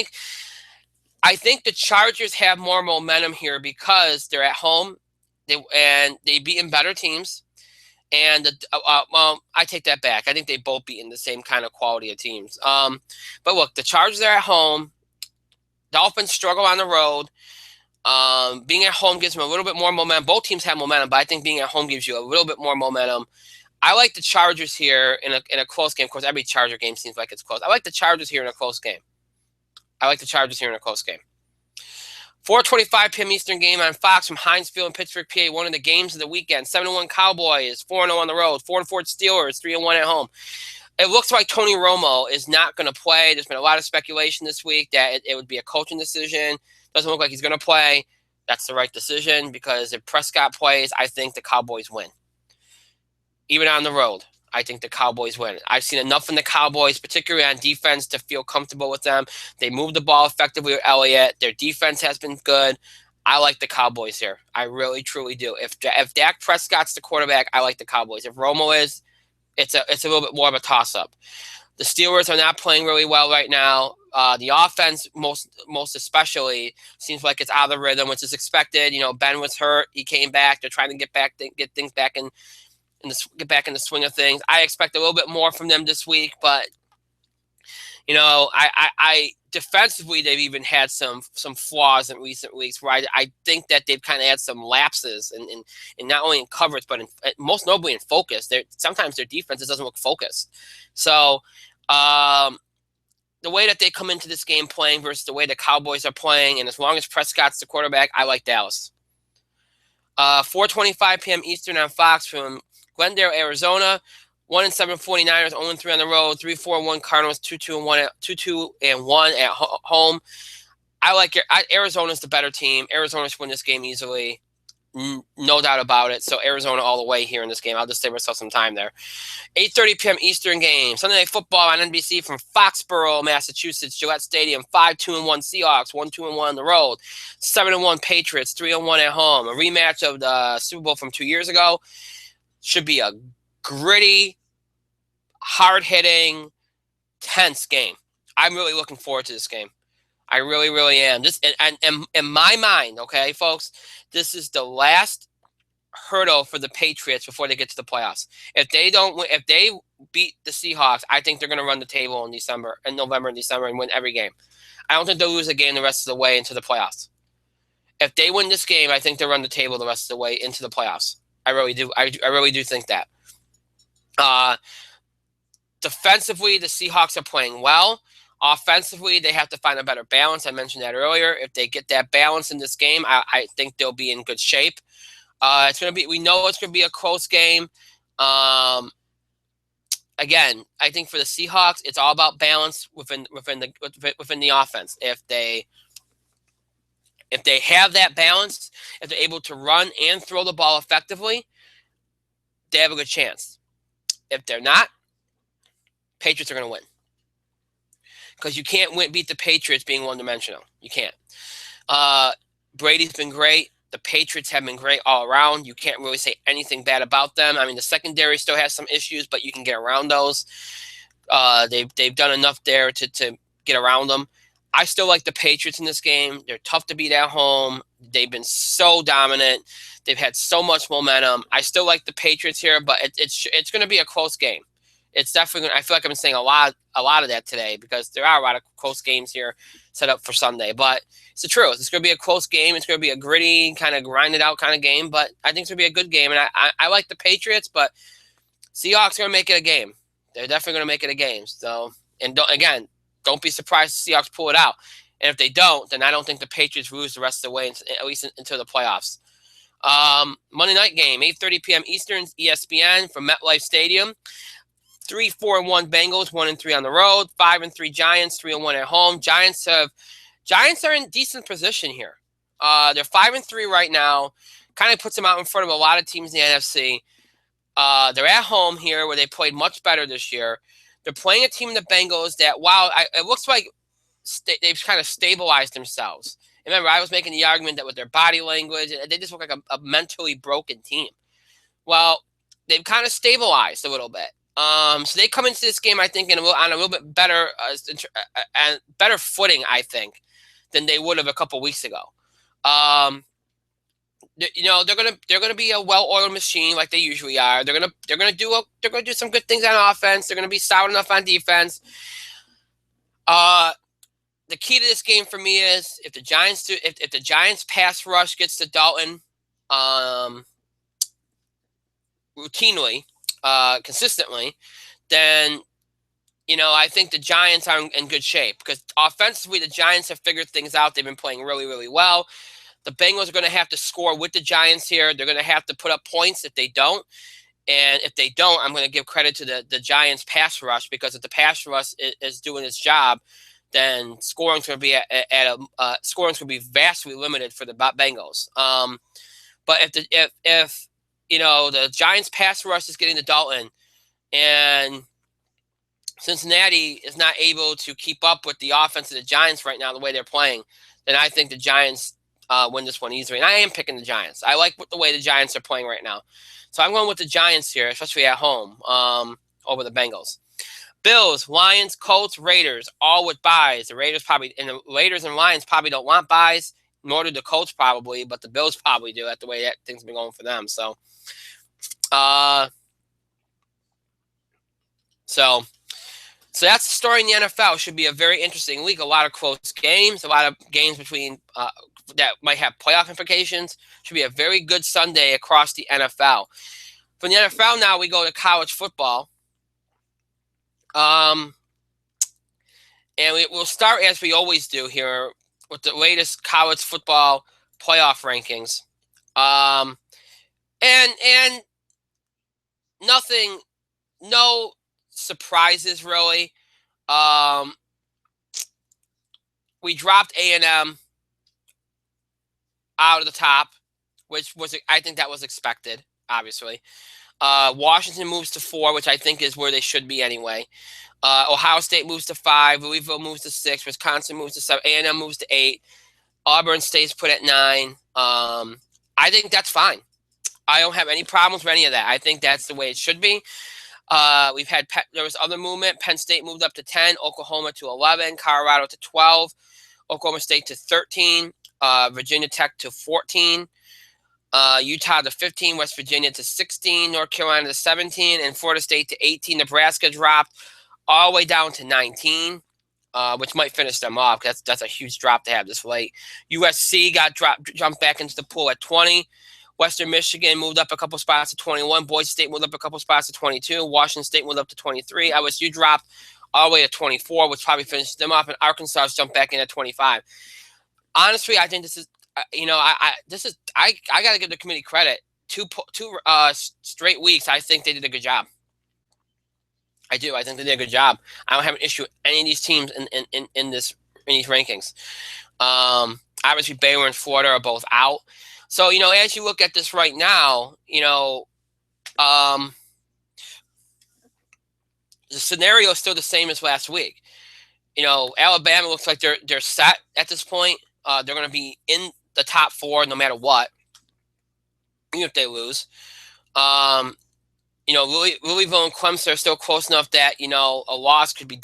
I think the Chargers have more momentum here because they're at home, they beaten better teams. And I take that back. I think they both beaten the same kind of quality of teams. But look, the Chargers are at home. Dolphins struggle on the road. Being at home gives them a little bit more momentum. Both teams have momentum, but I think being at home gives you a little bit more momentum. I like the Chargers here in a close game. Of course, every Charger game seems like it's close. I like the Chargers here in a close game. 4:25 p.m. Eastern game on Fox from Heinz Field in Pittsburgh, PA. One of the games of the weekend. 7-1 Cowboys, 4-0 on the road. 4-4 Steelers, 3-1 at home. It looks like Tony Romo is not going to play. There's been a lot of speculation this week that it would be a coaching decision. Doesn't look like he's going to play. That's the right decision because if Prescott plays, I think the Cowboys win. Even on the road, I think the Cowboys win. I've seen enough from the Cowboys, particularly on defense, to feel comfortable with them. They move the ball effectively with Elliott. Their defense has been good. I like the Cowboys here. I really, truly do. If Dak Prescott's the quarterback, I like the Cowboys. If Romo is, it's a little bit more of a toss-up. The Steelers are not playing really well right now. The offense, most especially, seems like it's out of the rhythm, which is expected. Ben was hurt. He came back. They're trying to get things back get back in the swing of things. I expect a little bit more from them this week, but I defensively they've even had some flaws in recent weeks where I think that they've kind of had some lapses in not only in coverage but most notably in focus. Sometimes their defense doesn't look focused. So the way that they come into this game playing versus the way the Cowboys are playing, and as long as Prescott's the quarterback, I like Dallas. 4:25 p.m. Eastern on Fox from Glendale, Arizona. 1-7 49ers, 0-3 on the road. 3-4-1 Cardinals, 2-2-1 at home. I like Arizona's the better team. Arizona should win this game easily, no doubt about it. So Arizona all the way here in this game. I'll just save myself some time there. 8:30 p.m. Eastern game. Sunday Night Football on NBC from Foxborough, Massachusetts. Gillette Stadium. 5-2-1 Seahawks. 1-2-1 on the road. 7-1 Patriots. 3-1 at home. A rematch of the Super Bowl from 2 years ago. Should be a gritty, hard-hitting, tense game. I'm really looking forward to this game. I really, really am. And in my mind, okay, folks, this is the last hurdle for the Patriots before they get to the playoffs. If they beat the Seahawks, I think they're going to run the table in November and December and win every game. I don't think they'll lose a game the rest of the way into the playoffs. If they win this game, I think they'll run the table the rest of the way into the playoffs. I really do. I really do think that. Defensively, the Seahawks are playing well. Offensively, they have to find a better balance. I mentioned that earlier. If they get that balance in this game, I think they'll be in good shape. We know it's going to be a close game. Again, I think for the Seahawks, it's all about balance within the offense. If they have that balance, if they're able to run and throw the ball effectively, they have a good chance. If they're not, Patriots are going to win. Because you can't beat the Patriots being one-dimensional. You can't. Brady's been great. The Patriots have been great all around. You can't really say anything bad about them. I mean, the secondary still has some issues, but you can get around those. They've done enough there to get around them. I still like the Patriots in this game. They're tough to beat at home. They've been so dominant. They've had so much momentum. I still like the Patriots here, but it's going to be a close game. It's definitely. I feel like I've been saying a lot of that today because there are a lot of close games here set up for Sunday. But it's the truth. It's going to be a close game. It's going to be a gritty, kind of grinded out kind of game. But I think it's going to be a good game. And I like the Patriots, but Seahawks are going to make it a game. They're definitely going to make it a game. So, and don't be surprised if the Seahawks pull it out. And if they don't, then I don't think the Patriots lose the rest of the way, at least until the playoffs. Monday night game, 8:30 p.m. Eastern, ESPN from MetLife Stadium. 3-4-1 Bengals, 1-3 on the road. 5-3 Giants, 3-1 at home. Giants are in decent position here. They're 5-3 right now. Kind of puts them out in front of a lot of teams in the NFC. They're at home here where they played much better this year. They're playing a team in the Bengals that, it looks like they've kind of stabilized themselves. remember, I was making the argument that with their body language, they just look like a mentally broken team. Well, they've kind of stabilized a little bit. So they come into this game, I think, on a little bit better better footing, I think, than they would have a couple weeks ago. They're gonna be a well-oiled machine like they usually are. They're gonna do some good things on offense. They're gonna be solid enough on defense. The key to this game for me is if the Giants pass rush gets to Dalton, routinely, consistently, then I think the Giants are in good shape because offensively the Giants have figured things out. They've been playing really, really well. The Bengals are going to have to score with the Giants here. They're going to have to put up points if they don't. And if they don't, I'm going to give credit to the Giants pass rush because if the pass rush is doing its job, then scoring's going to be scoring's going to be vastly limited for the Bengals. But if the Giants pass rush is getting to Dalton and Cincinnati is not able to keep up with the offense of the Giants right now the way they're playing, then I think the Giants win this one easily. And I am picking the Giants. I like the way the Giants are playing right now. So I'm going with the Giants here, especially at home, over the Bengals. Bills, Lions, Colts, Raiders, all with buys. The Raiders and Lions probably don't want buys, nor do the Colts probably, but the Bills probably do at the way that things have been going for them. So that's the story in the NFL. Should be a very interesting week. A lot of close games, a lot of games between that might have playoff implications. Should be a very good Sunday across the NFL. From the NFL now, we go to college football. And we'll start as we always do here with the latest college football playoff rankings. And no surprises really. We dropped A&M out of the top, which I think that was expected, obviously. Washington moves to 4, which I think is where they should be anyway. Ohio State moves to 5. Louisville moves to 6. Wisconsin moves to 7. A&M moves to 8. Auburn stays put at 9. I think that's fine. I don't have any problems with any of that. I think that's the way it should be. There was other movement. Penn State moved up to 10. Oklahoma to 11. Colorado to 12. Oklahoma State to 13. Virginia Tech to 14. Utah to 15, West Virginia to 16, North Carolina to 17, and Florida State to 18. Nebraska dropped all the way down to 19, which might finish them off. That's a huge drop to have this late. USC jumped back into the pool at 20. Western Michigan moved up a couple spots to 21. Boise State moved up a couple spots to 22. Washington State moved up to 23. LSU dropped all the way to 24, which probably finished them off, and Arkansas jumped back in at 25. Honestly, I think this is. I got to give the committee credit. Two straight weeks, I think they did a good job. I do. I think they did a good job. I don't have an issue with any of these teams in these rankings. Obviously, Baylor and Florida are both out. So as you look at this right now, the scenario is still the same as last week. Alabama looks like they're set at this point. They're going to be in the top 4 no matter what, even if they lose. Louisville and Clemson are still close enough that, a loss could be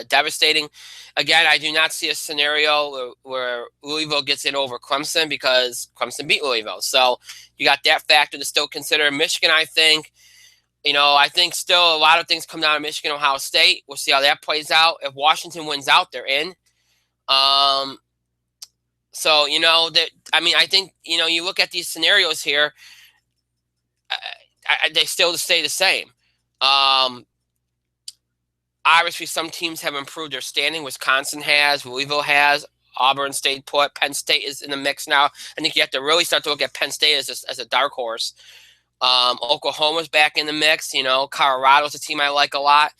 devastating. Again, I do not see a scenario where Louisville gets in over Clemson because Clemson beat Louisville. So you got that factor to still consider. Michigan, I think still a lot of things come down to Michigan, Ohio State. We'll see how that plays out. If Washington wins out, they're in. So, I think, you look at these scenarios here, they still stay the same. Obviously, some teams have improved their standing. Wisconsin has, Louisville has, Auburn stayed put. Penn State is in the mix now. I think you have to really start to look at Penn State as a dark horse. Oklahoma's back in the mix. Colorado's a team I like a lot.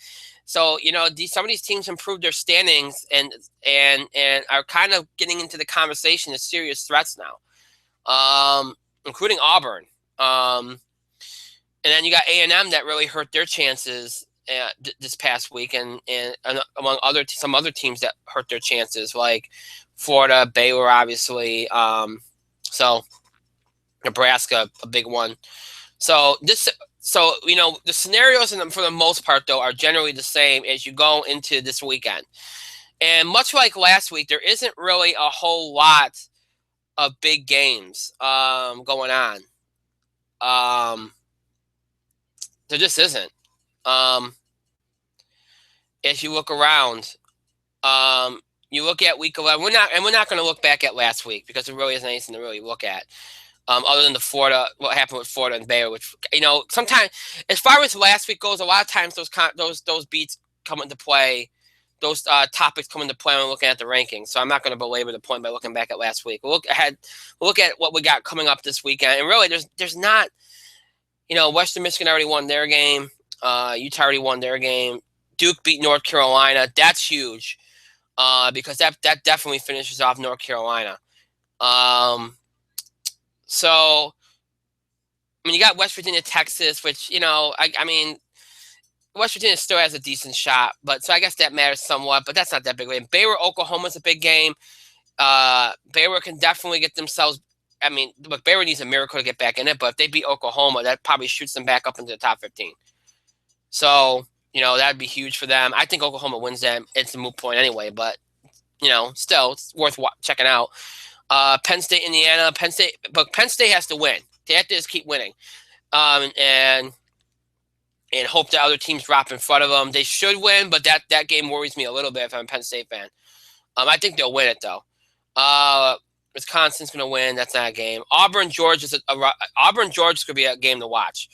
So, some of these teams improved their standings and are kind of getting into the conversation as serious threats now, including Auburn. And then you got A&M that really hurt their chances this past week, and among some other teams that hurt their chances, like Florida, Baylor, obviously. So Nebraska, a big one. So the scenarios for the most part though are generally the same as you go into this weekend. And much like last week, there isn't really a whole lot of big games going on. There just isn't. Um, as you look around, you look at week 11. We're not going to look back at last week because there really isn't anything to really look at. Other than what happened with Florida and Baylor, which sometimes, as far as last week goes, a lot of times those beats come into play, those topics come into play when looking at the rankings. So I'm not going to belabor the point by looking back at last week. We'll look ahead, we'll look at what we got coming up this weekend, and really, there's not, Western Michigan already won their game, Utah already won their game, Duke beat North Carolina. That's huge, because that definitely finishes off North Carolina. So, I mean, you got West Virginia, Texas, which, I mean, West Virginia still has a decent shot, but so I guess that matters somewhat, but that's not that big of a game. Baylor, Oklahoma is a big game. Baylor can definitely get themselves, I mean, look, Baylor needs a miracle to get back in it, but if they beat Oklahoma, that probably shoots them back up into the top 15. So, that'd be huge for them. I think Oklahoma wins that. It's a moot point anyway, but, still, it's worth checking out. Penn State, Indiana. Penn State has to win. They have to just keep winning, and hope that other teams drop in front of them. They should win, but that game worries me a little bit if I'm a Penn State fan. I think they'll win it though. Wisconsin's going to win. That's not a game. Auburn, Georgia is Auburn, Georgia is going to be a game to watch.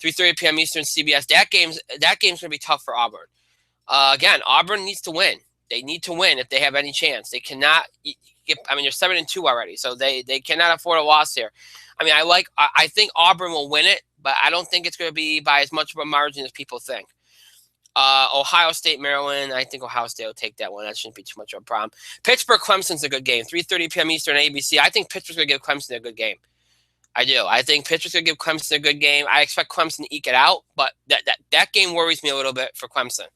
3:30 p.m. Eastern, CBS. That game's going to be tough for Auburn. Again, Auburn needs to win. They need to win if they have any chance. They cannot. I mean, they're 7-2 already, so they cannot afford a loss here. I mean, I think Auburn will win it, but I don't think it's going to be by as much of a margin as people think. Ohio State, Maryland. I think Ohio State will take that one. That shouldn't be too much of a problem. Pittsburgh, Clemson's a good game. 3:30 p.m. Eastern, ABC. I think Pittsburgh's going to give Clemson a good game. I do. I think Pittsburgh's going to give Clemson a good game. I expect Clemson to eke it out, but that game worries me a little bit for Clemson.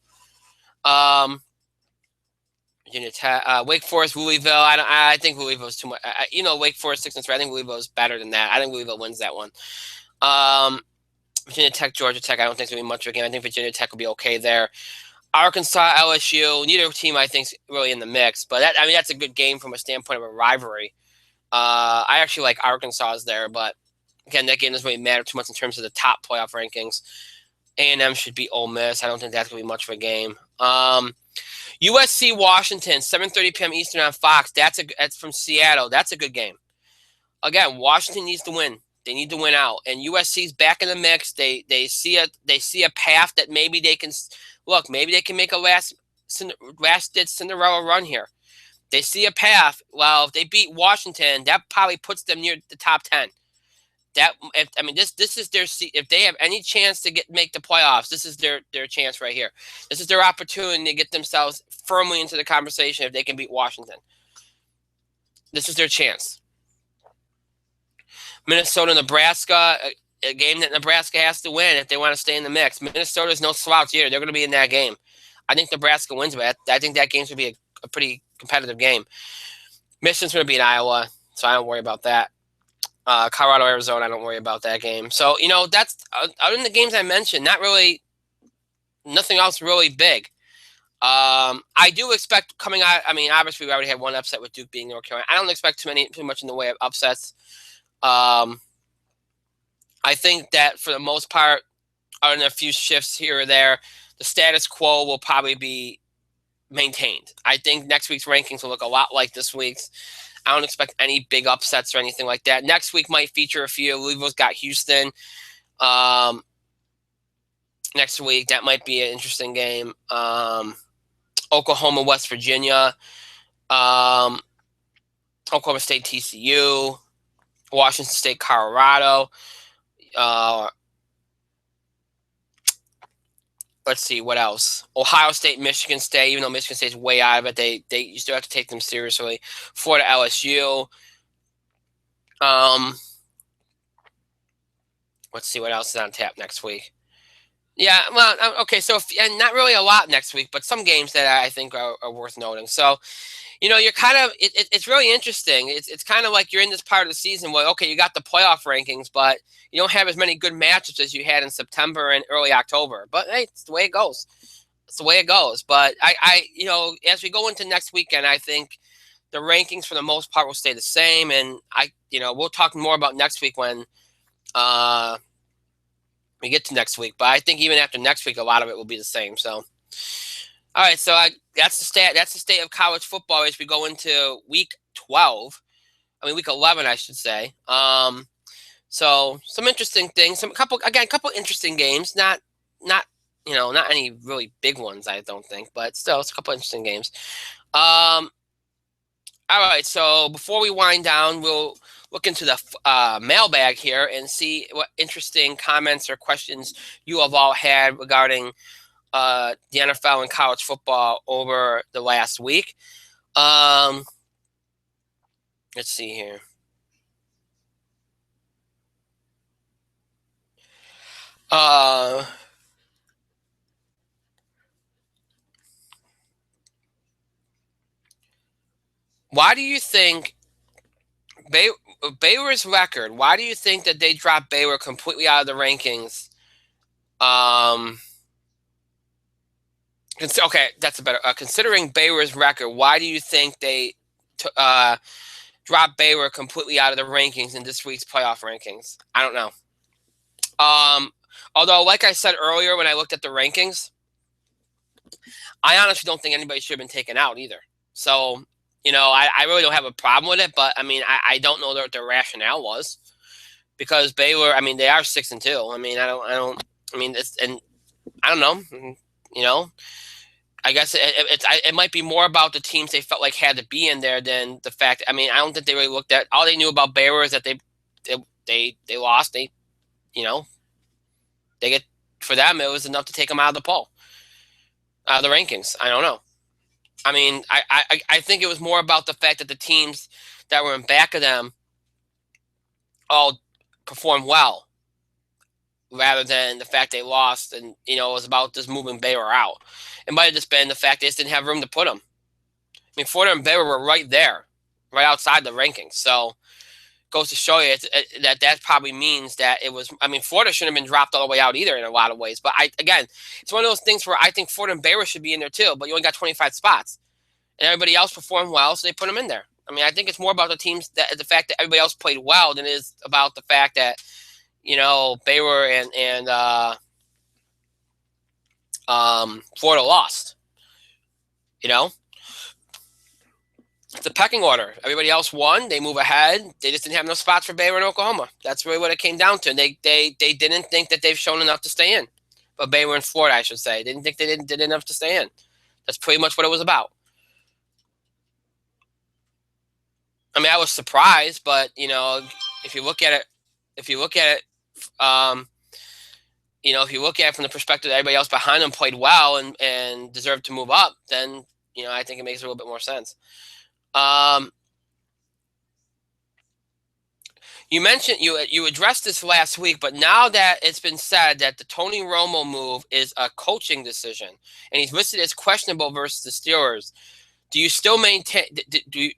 Virginia Tech, Wake Forest, Louisville. I think Louisville's too much. Wake Forest 6-3. I think Louisville's better than that. I think Louisville wins that one. Virginia Tech, Georgia Tech. I don't think it's going to be much of a game. I think Virginia Tech will be okay there. Arkansas, LSU. Neither team I think is really in the mix, but that's a good game from a standpoint of a rivalry. I actually like Arkansas's there, but again, that game doesn't really matter too much in terms of the top playoff rankings. A&M should beat Ole Miss. I don't think that's going to be much of a game. USC, Washington, 7:30 p.m. Eastern on Fox. That's from Seattle. That's a good game. Again, Washington needs to win. They need to win out, and USC's back in the mix. They see a path that maybe they can look. Maybe they can make a last ditch Cinderella run here. They see a path. Well, if they beat Washington, that probably puts them near the top 10. This is their if they have any chance to make the playoffs, this is their chance right here. This is their opportunity to get themselves firmly into the conversation if they can beat Washington. This is their chance. Minnesota, Nebraska, a game that Nebraska has to win if they want to stay in the mix. Minnesota's no slouch here. They're going to be in that game. I think Nebraska wins, but I think that game's going to be a pretty competitive game. Michigan's going to beat Iowa, so I don't worry about that. Colorado, Arizona, I don't worry about that game. So, that's other than the games I mentioned, nothing else really big. I do expect coming out, obviously we already had one upset with Duke beating North Carolina. I don't expect too much in the way of upsets. I think that for the most part, other than a few shifts here or there, the status quo will probably be maintained. I think next week's rankings will look a lot like this week's. I don't expect any big upsets or anything like that. Next week might feature a few. Louisville's got Houston. Next week, that might be an interesting game. Oklahoma, West Virginia. Oklahoma State, TCU. Washington State, Colorado. Let's see, what else? Ohio State, Michigan State, even though Michigan State's way out of it, you still have to take them seriously. Florida, LSU. Let's see what else is on tap next week. Yeah, well, okay, so not really a lot next week, but some games that I think are worth noting. So, you're kind of it's really interesting. It's kind of like you're in this part of the season where okay, you got the playoff rankings, but you don't have as many good matchups as you had in September and early October. But hey, it's the way it goes. It's the way it goes. But as we go into next weekend, I think the rankings for the most part will stay the same, and we'll talk more about next week when uh, we get to next week. But I think even after next week, a lot of it will be the same. So, all right, so that's the state. That's the state of college football as we go into week 12. I mean, week 11, I should say. So some interesting things. A couple interesting games. Not not any really big ones, I don't think, but still, it's a couple interesting games. All right, so before we wind down, we'll look into the mailbag here and see what interesting comments or questions you have all had regarding the NFL and college football over the last week. Let's see here. Why do you think Baylor's record? Why do you think that they dropped Baylor completely out of the rankings? Okay, that's a better. Considering Baylor's record, why do you think they dropped Baylor completely out of the rankings in this week's playoff rankings? I don't know. Although, like I said earlier, when I looked at the rankings, I honestly don't think anybody should have been taken out either. So, I really don't have a problem with it, but I mean, I don't know what their rationale was because Baylor. I mean, they are 6-2. I mean, I don't. I mean, I don't know. I guess it might be more about the teams they felt like had to be in there than the fact. I mean, I don't think they really looked at. All they knew about Baylor is that they lost. They get, for them it was enough to take them out of the poll, out of the rankings. I don't know. I mean, I think it was more about the fact that the teams that were in back of them all performed well, rather than the fact they lost, and it was about just moving Baylor out. It might have just been the fact they just didn't have room to put them. I mean, Florida and Baylor were right there, right outside the rankings. So goes to show you that probably means that it was. I mean, Florida shouldn't have been dropped all the way out either in a lot of ways. But again, it's one of those things where I think Florida and Baylor should be in there too. But you only got 25 spots, and everybody else performed well, so they put them in there. I mean, I think it's more about the teams the fact that everybody else played well than it is about the fact that Baylor and Florida lost. It's a pecking order. Everybody else won. They move ahead. They just didn't have enough spots for Baylor and Oklahoma. That's really what it came down to. They didn't think that they've shown enough to stay in. But Baylor and Florida, I should say, didn't think they did enough to stay in. That's pretty much what it was about. I mean, I was surprised, but if you look at it, if you look at it from the perspective that everybody else behind them played well and deserved to move up, then I think it makes a little bit more sense. You mentioned you addressed this last week, but now that it's been said that the Tony Romo move is a coaching decision, and he's listed as questionable versus the Steelers, do you still maintain?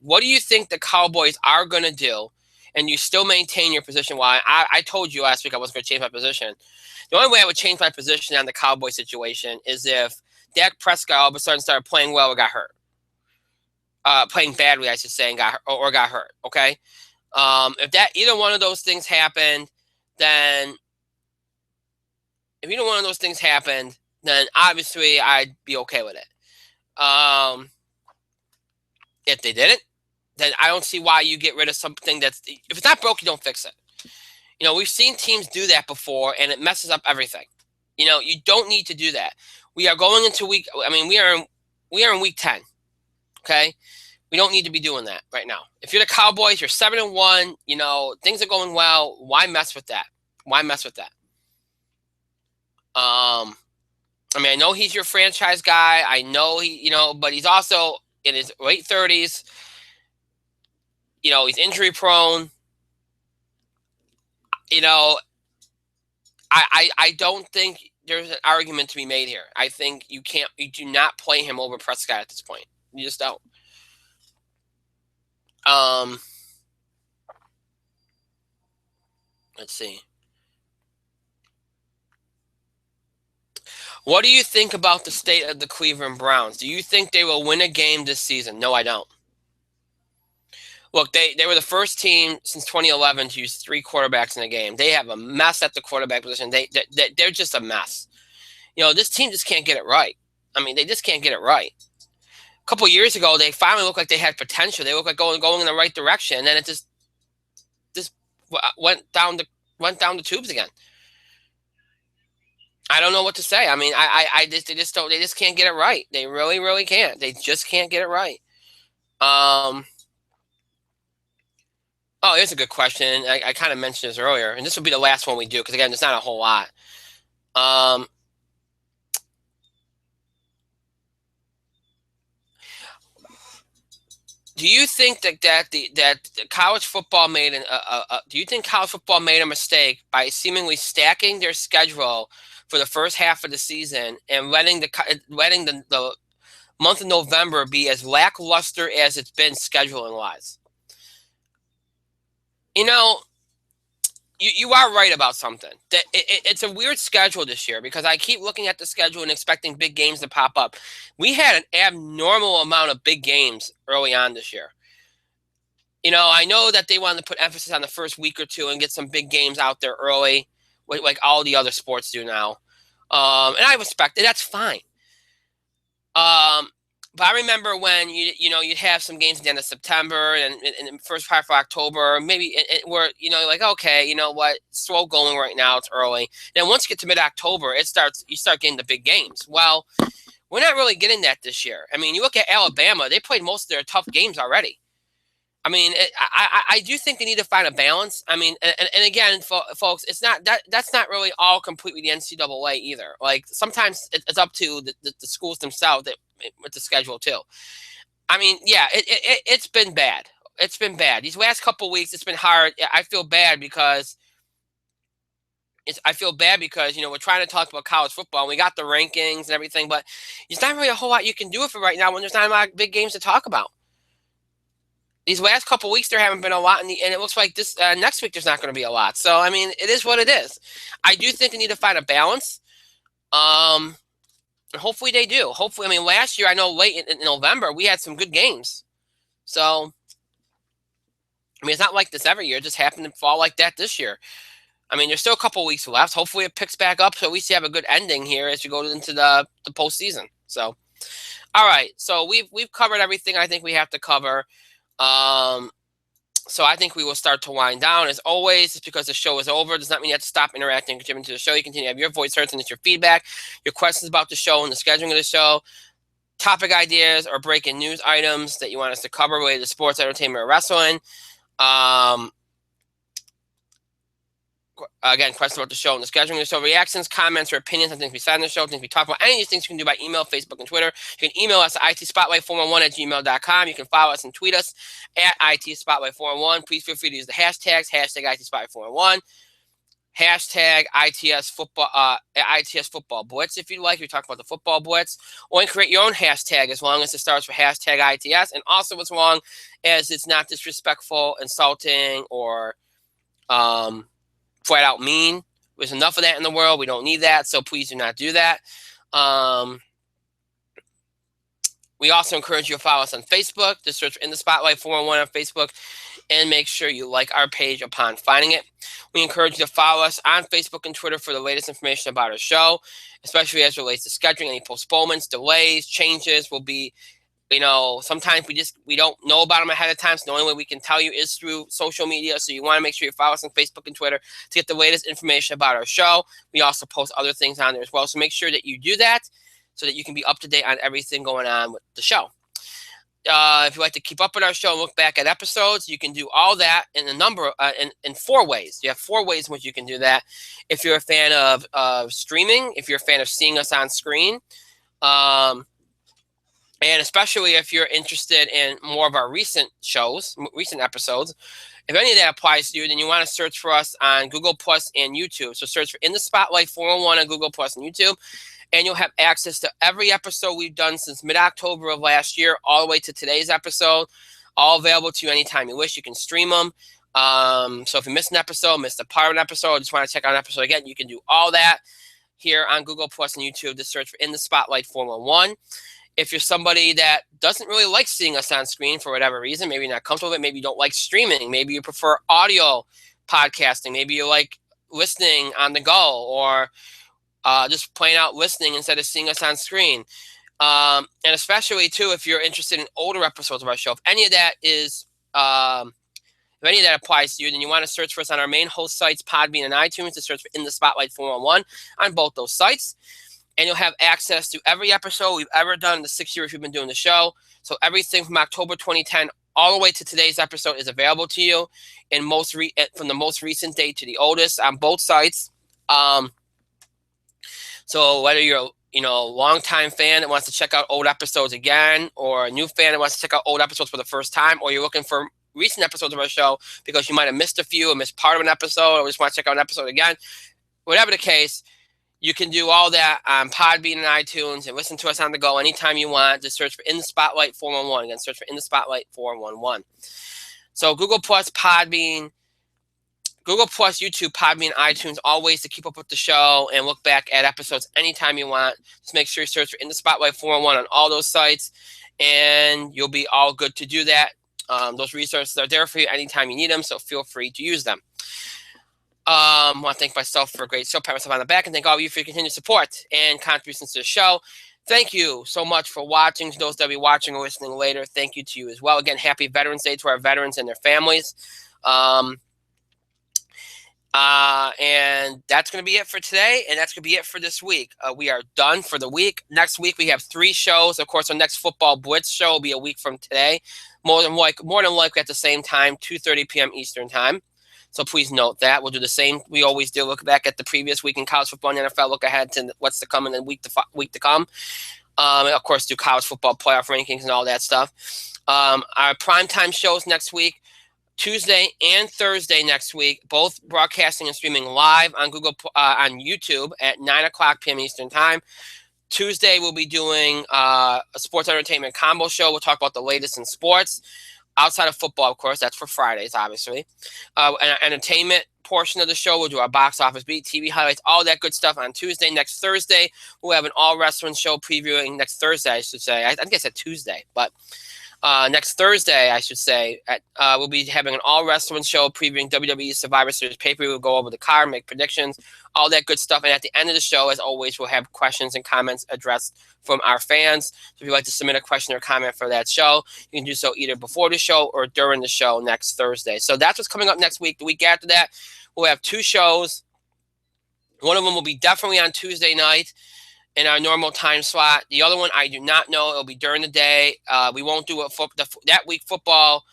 What do you think the Cowboys are going to do? And you still maintain your position? Well, I told you last week I wasn't going to change my position. The only way I would change my position on the Cowboys situation is if Dak Prescott all of a sudden started playing well or got hurt. Playing badly, I should say, and got hurt. Okay, if that either one of those things happened, then obviously I'd be okay with it. If they didn't, then I don't see why you get rid of something if it's not broke, you don't fix it. We've seen teams do that before, and it messes up everything. You don't need to do that. We are going into we are in week 10. Okay, we don't need to be doing that right now. If you're the Cowboys, you're 7-1. Things are going well. Why mess with that? I know he's your franchise guy. I know but he's also in his late 30s. He's injury prone. I don't think there's an argument to be made here. I think you do not play him over Prescott at this point. You just don't. Let's see. What do you think about the state of the Cleveland Browns? Do you think they will win a game this season? No, I don't. Look, they were the first team since 2011 to use 3 quarterbacks in a game. They have a mess at the quarterback position. They're just a mess. This team just can't get it right. I mean, they just can't get it right. A couple of years ago, they finally looked like they had potential. They looked like going in the right direction, and then it just went down the tubes again. I don't know what to say. I mean, they just can't get it right. They really, really can't. They just can't get it right. Oh, here's a good question. I kind of mentioned this earlier, and this will be the last one we do because again, there's not a whole lot. Do you think that college football made do you think college football made a mistake by seemingly stacking their schedule for the first half of the season and letting the month of November be as lackluster as it's been scheduling wise? You are right about something. It's a weird schedule this year because I keep looking at the schedule and expecting big games to pop up. We had an abnormal amount of big games early on this year. I know that they wanted to put emphasis on the first week or two and get some big games out there early, like all the other sports do now. And I respect it. That's fine. But I remember when you'd have some games at the end of September and the first part of October, maybe where like, okay, you know what, slow going right now, it's early. Then once you get to mid-October, you start getting the big games. Well, we're not really getting that this year. I mean, you look at Alabama; they played most of their tough games already. I mean, I do think they need to find a balance. I mean, and again, folks, it's not that's not really all complete with the NCAA either. Like sometimes it's up to the schools themselves with the schedule too. I mean, yeah, it's been bad. It's been bad. These last couple of weeks, it's been hard. I feel bad because we're trying to talk about college football and we got the rankings and everything, but there's not really a whole lot you can do with it right now when there's not a lot of big games to talk about. These last couple of weeks, there haven't been a lot, and it looks like this next week there's not going to be a lot. So, I mean, it is what it is. I do think they need to find a balance. And hopefully they do. Hopefully, I mean, last year, I know late in November, we had some good games. So, I mean, it's not like this every year. It just happened to fall like that this year. I mean, there's still a couple of weeks left. Hopefully it picks back up so we have a good ending here as we go into the postseason. So, all right. So, we've covered everything I think we have to cover. So I think we will start to wind down. As always, it's because the show is over. It does not mean you have to stop interacting and contributing to the show. You continue to have your voice heard, and it's your feedback, your questions about the show and the scheduling of the show, topic ideas, or breaking news items that you want us to cover related to sports, entertainment, or wrestling. Again, questions about the show and the scheduling of the show, reactions, comments, or opinions on things we said on the show, things we talk about. Any of these things you can do by email, Facebook, and Twitter. You can email us at itspotlight411@gmail.com. You can follow us and tweet us at itspotlight411. Please feel free to use the hashtags, hashtag itspotlight411, hashtag ITS football blitz if you'd like. We talk about the football blitz, or you can create your own hashtag as long as it starts with hashtag ITS, and also as long as it's not disrespectful, insulting, or flat out mean. There's enough of that in the world. We don't need that, so please do not do that. We also encourage you to follow us on Facebook. Just search In the Spotlight 411 on Facebook and make sure you like our page upon finding it. We encourage you to follow us on Facebook and Twitter for the latest information about our show, especially as it relates to scheduling. Any postponements, delays, changes will be, sometimes we don't know about them ahead of time. So the only way we can tell you is through social media. So you want to make sure you follow us on Facebook and Twitter to get the latest information about our show. We also post other things on there as well. So make sure that you do that so that you can be up to date on everything going on with the show. If you'd like to keep up with our show and look back at episodes, you can do all that in in 4 ways. You have 4 ways in which you can do that. If you're a fan of streaming, if you're a fan of seeing us on screen, and especially if you're interested in more of our recent episodes, if any of that applies to you, then you want to search for us on Google Plus and YouTube. So search for In the Spotlight 411 on Google Plus and YouTube, and you'll have access to every episode we've done since mid-October of last year all the way to today's episode. all available to you anytime you wish. You can stream them. So if you missed an episode, missed a part of an episode, just want to check out an episode again, you can do all that here on Google Plus and YouTube. Just search for In the Spotlight 411. If you're somebody that doesn't really like seeing us on screen for whatever reason, maybe you're not comfortable with it, maybe you don't like streaming, maybe you prefer audio podcasting, maybe you like listening on the go, or just plain out listening instead of seeing us on screen. And especially, too, if you're interested in older episodes of our show, if any of that applies to you, then you want to search for us on our main host sites, Podbean and iTunes, to search for In the Spotlight 411 on both those sites. And you'll have access to every episode we've ever done in the 6 years we've been doing the show. So everything from October 2010 all the way to today's episode is available to you, and from the most recent date to the oldest on both sites. So whether you're a longtime fan that wants to check out old episodes again, or a new fan that wants to check out old episodes for the first time, or you're looking for recent episodes of our show because you might have missed a few or missed part of an episode, or just want to check out an episode again, whatever the case, you can do all that on Podbean and iTunes and listen to us on the go anytime you want. Just search for In the Spotlight 411. Again, search for In the Spotlight 411. So Google Plus, YouTube, Podbean, iTunes, all ways to keep up with the show and look back at episodes anytime you want. Just make sure you search for In the Spotlight 411 on all those sites, and you'll be all good to do that. Those resources are there for you anytime you need them, so feel free to use them. I want to thank myself for a great show, pat myself on the back, and thank all of you for your continued support and contributions to the show. Thank you so much for watching. To those that will be watching or listening later, thank you to you as well. Again, happy Veterans Day to our veterans and their families. And that's going to be it for today, and that's going to be it for this week. We are done for the week. Next week, we have 3 shows. Of course, our next football Blitz show will be a week from today, more than likely at the same time, 2:30 p.m. Eastern Time. So please note that. We'll do the same we always do. Look back at the previous week in college football and NFL. Look ahead to what's to come in the week to come. And of course, do college football playoff rankings and all that stuff. Our primetime shows next week, Tuesday and Thursday next week, both broadcasting and streaming live on on YouTube at 9:00 p.m. Eastern Time. Tuesday, we'll be doing a sports entertainment combo show. We'll talk about the latest in sports. Outside of football, of course, that's for Fridays, obviously. And our entertainment portion of the show, we'll do our box office beat, TV highlights, all that good stuff on Tuesday. Next Thursday, we'll have an all-wrestling show previewing next Thursday, I should say. I think I said Tuesday, but next Thursday, I should say, we'll be having an all-wrestling show previewing WWE Survivor Series pay-per-view. We'll go over the card, make predictions, all that good stuff. And at the end of the show, as always, we'll have questions and comments addressed from our fans. So if you'd like to submit a question or comment for that show, you can do so either before the show or during the show next Thursday. So that's what's coming up next week. The week after that, we'll have 2 shows. One of them will be definitely on Tuesday night in our normal time slot. The other one, I do not know. It'll be during the day. We won't do it that week. Football.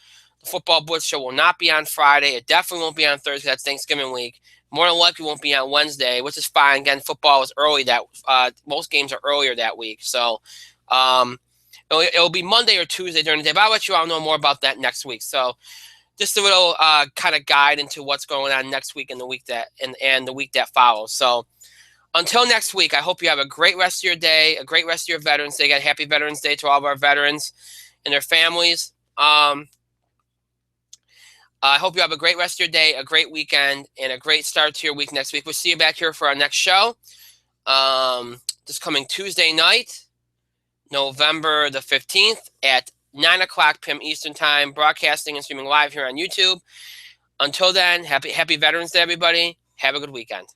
The football Blitz show will not be on Friday. It definitely won't be on Thursday. That's Thanksgiving week. More than likely won't be on Wednesday, which is fine. Again, football is early. Most games are earlier that week. So it'll be Monday or Tuesday during the day. But I'll let you all know more about that next week. So just a little kind of guide into what's going on next week and the week that follows. So until next week, I hope you have a great rest of your day, a great rest of your Veterans Day. Again, happy Veterans Day to all of our veterans and their families. I hope you have a great rest of your day, a great weekend, and a great start to your week next week. We'll see you back here for our next show. This coming Tuesday night, November the 15th at 9:00 p.m. Eastern Time, broadcasting and streaming live here on YouTube. Until then, happy Veterans Day, everybody. Have a good weekend.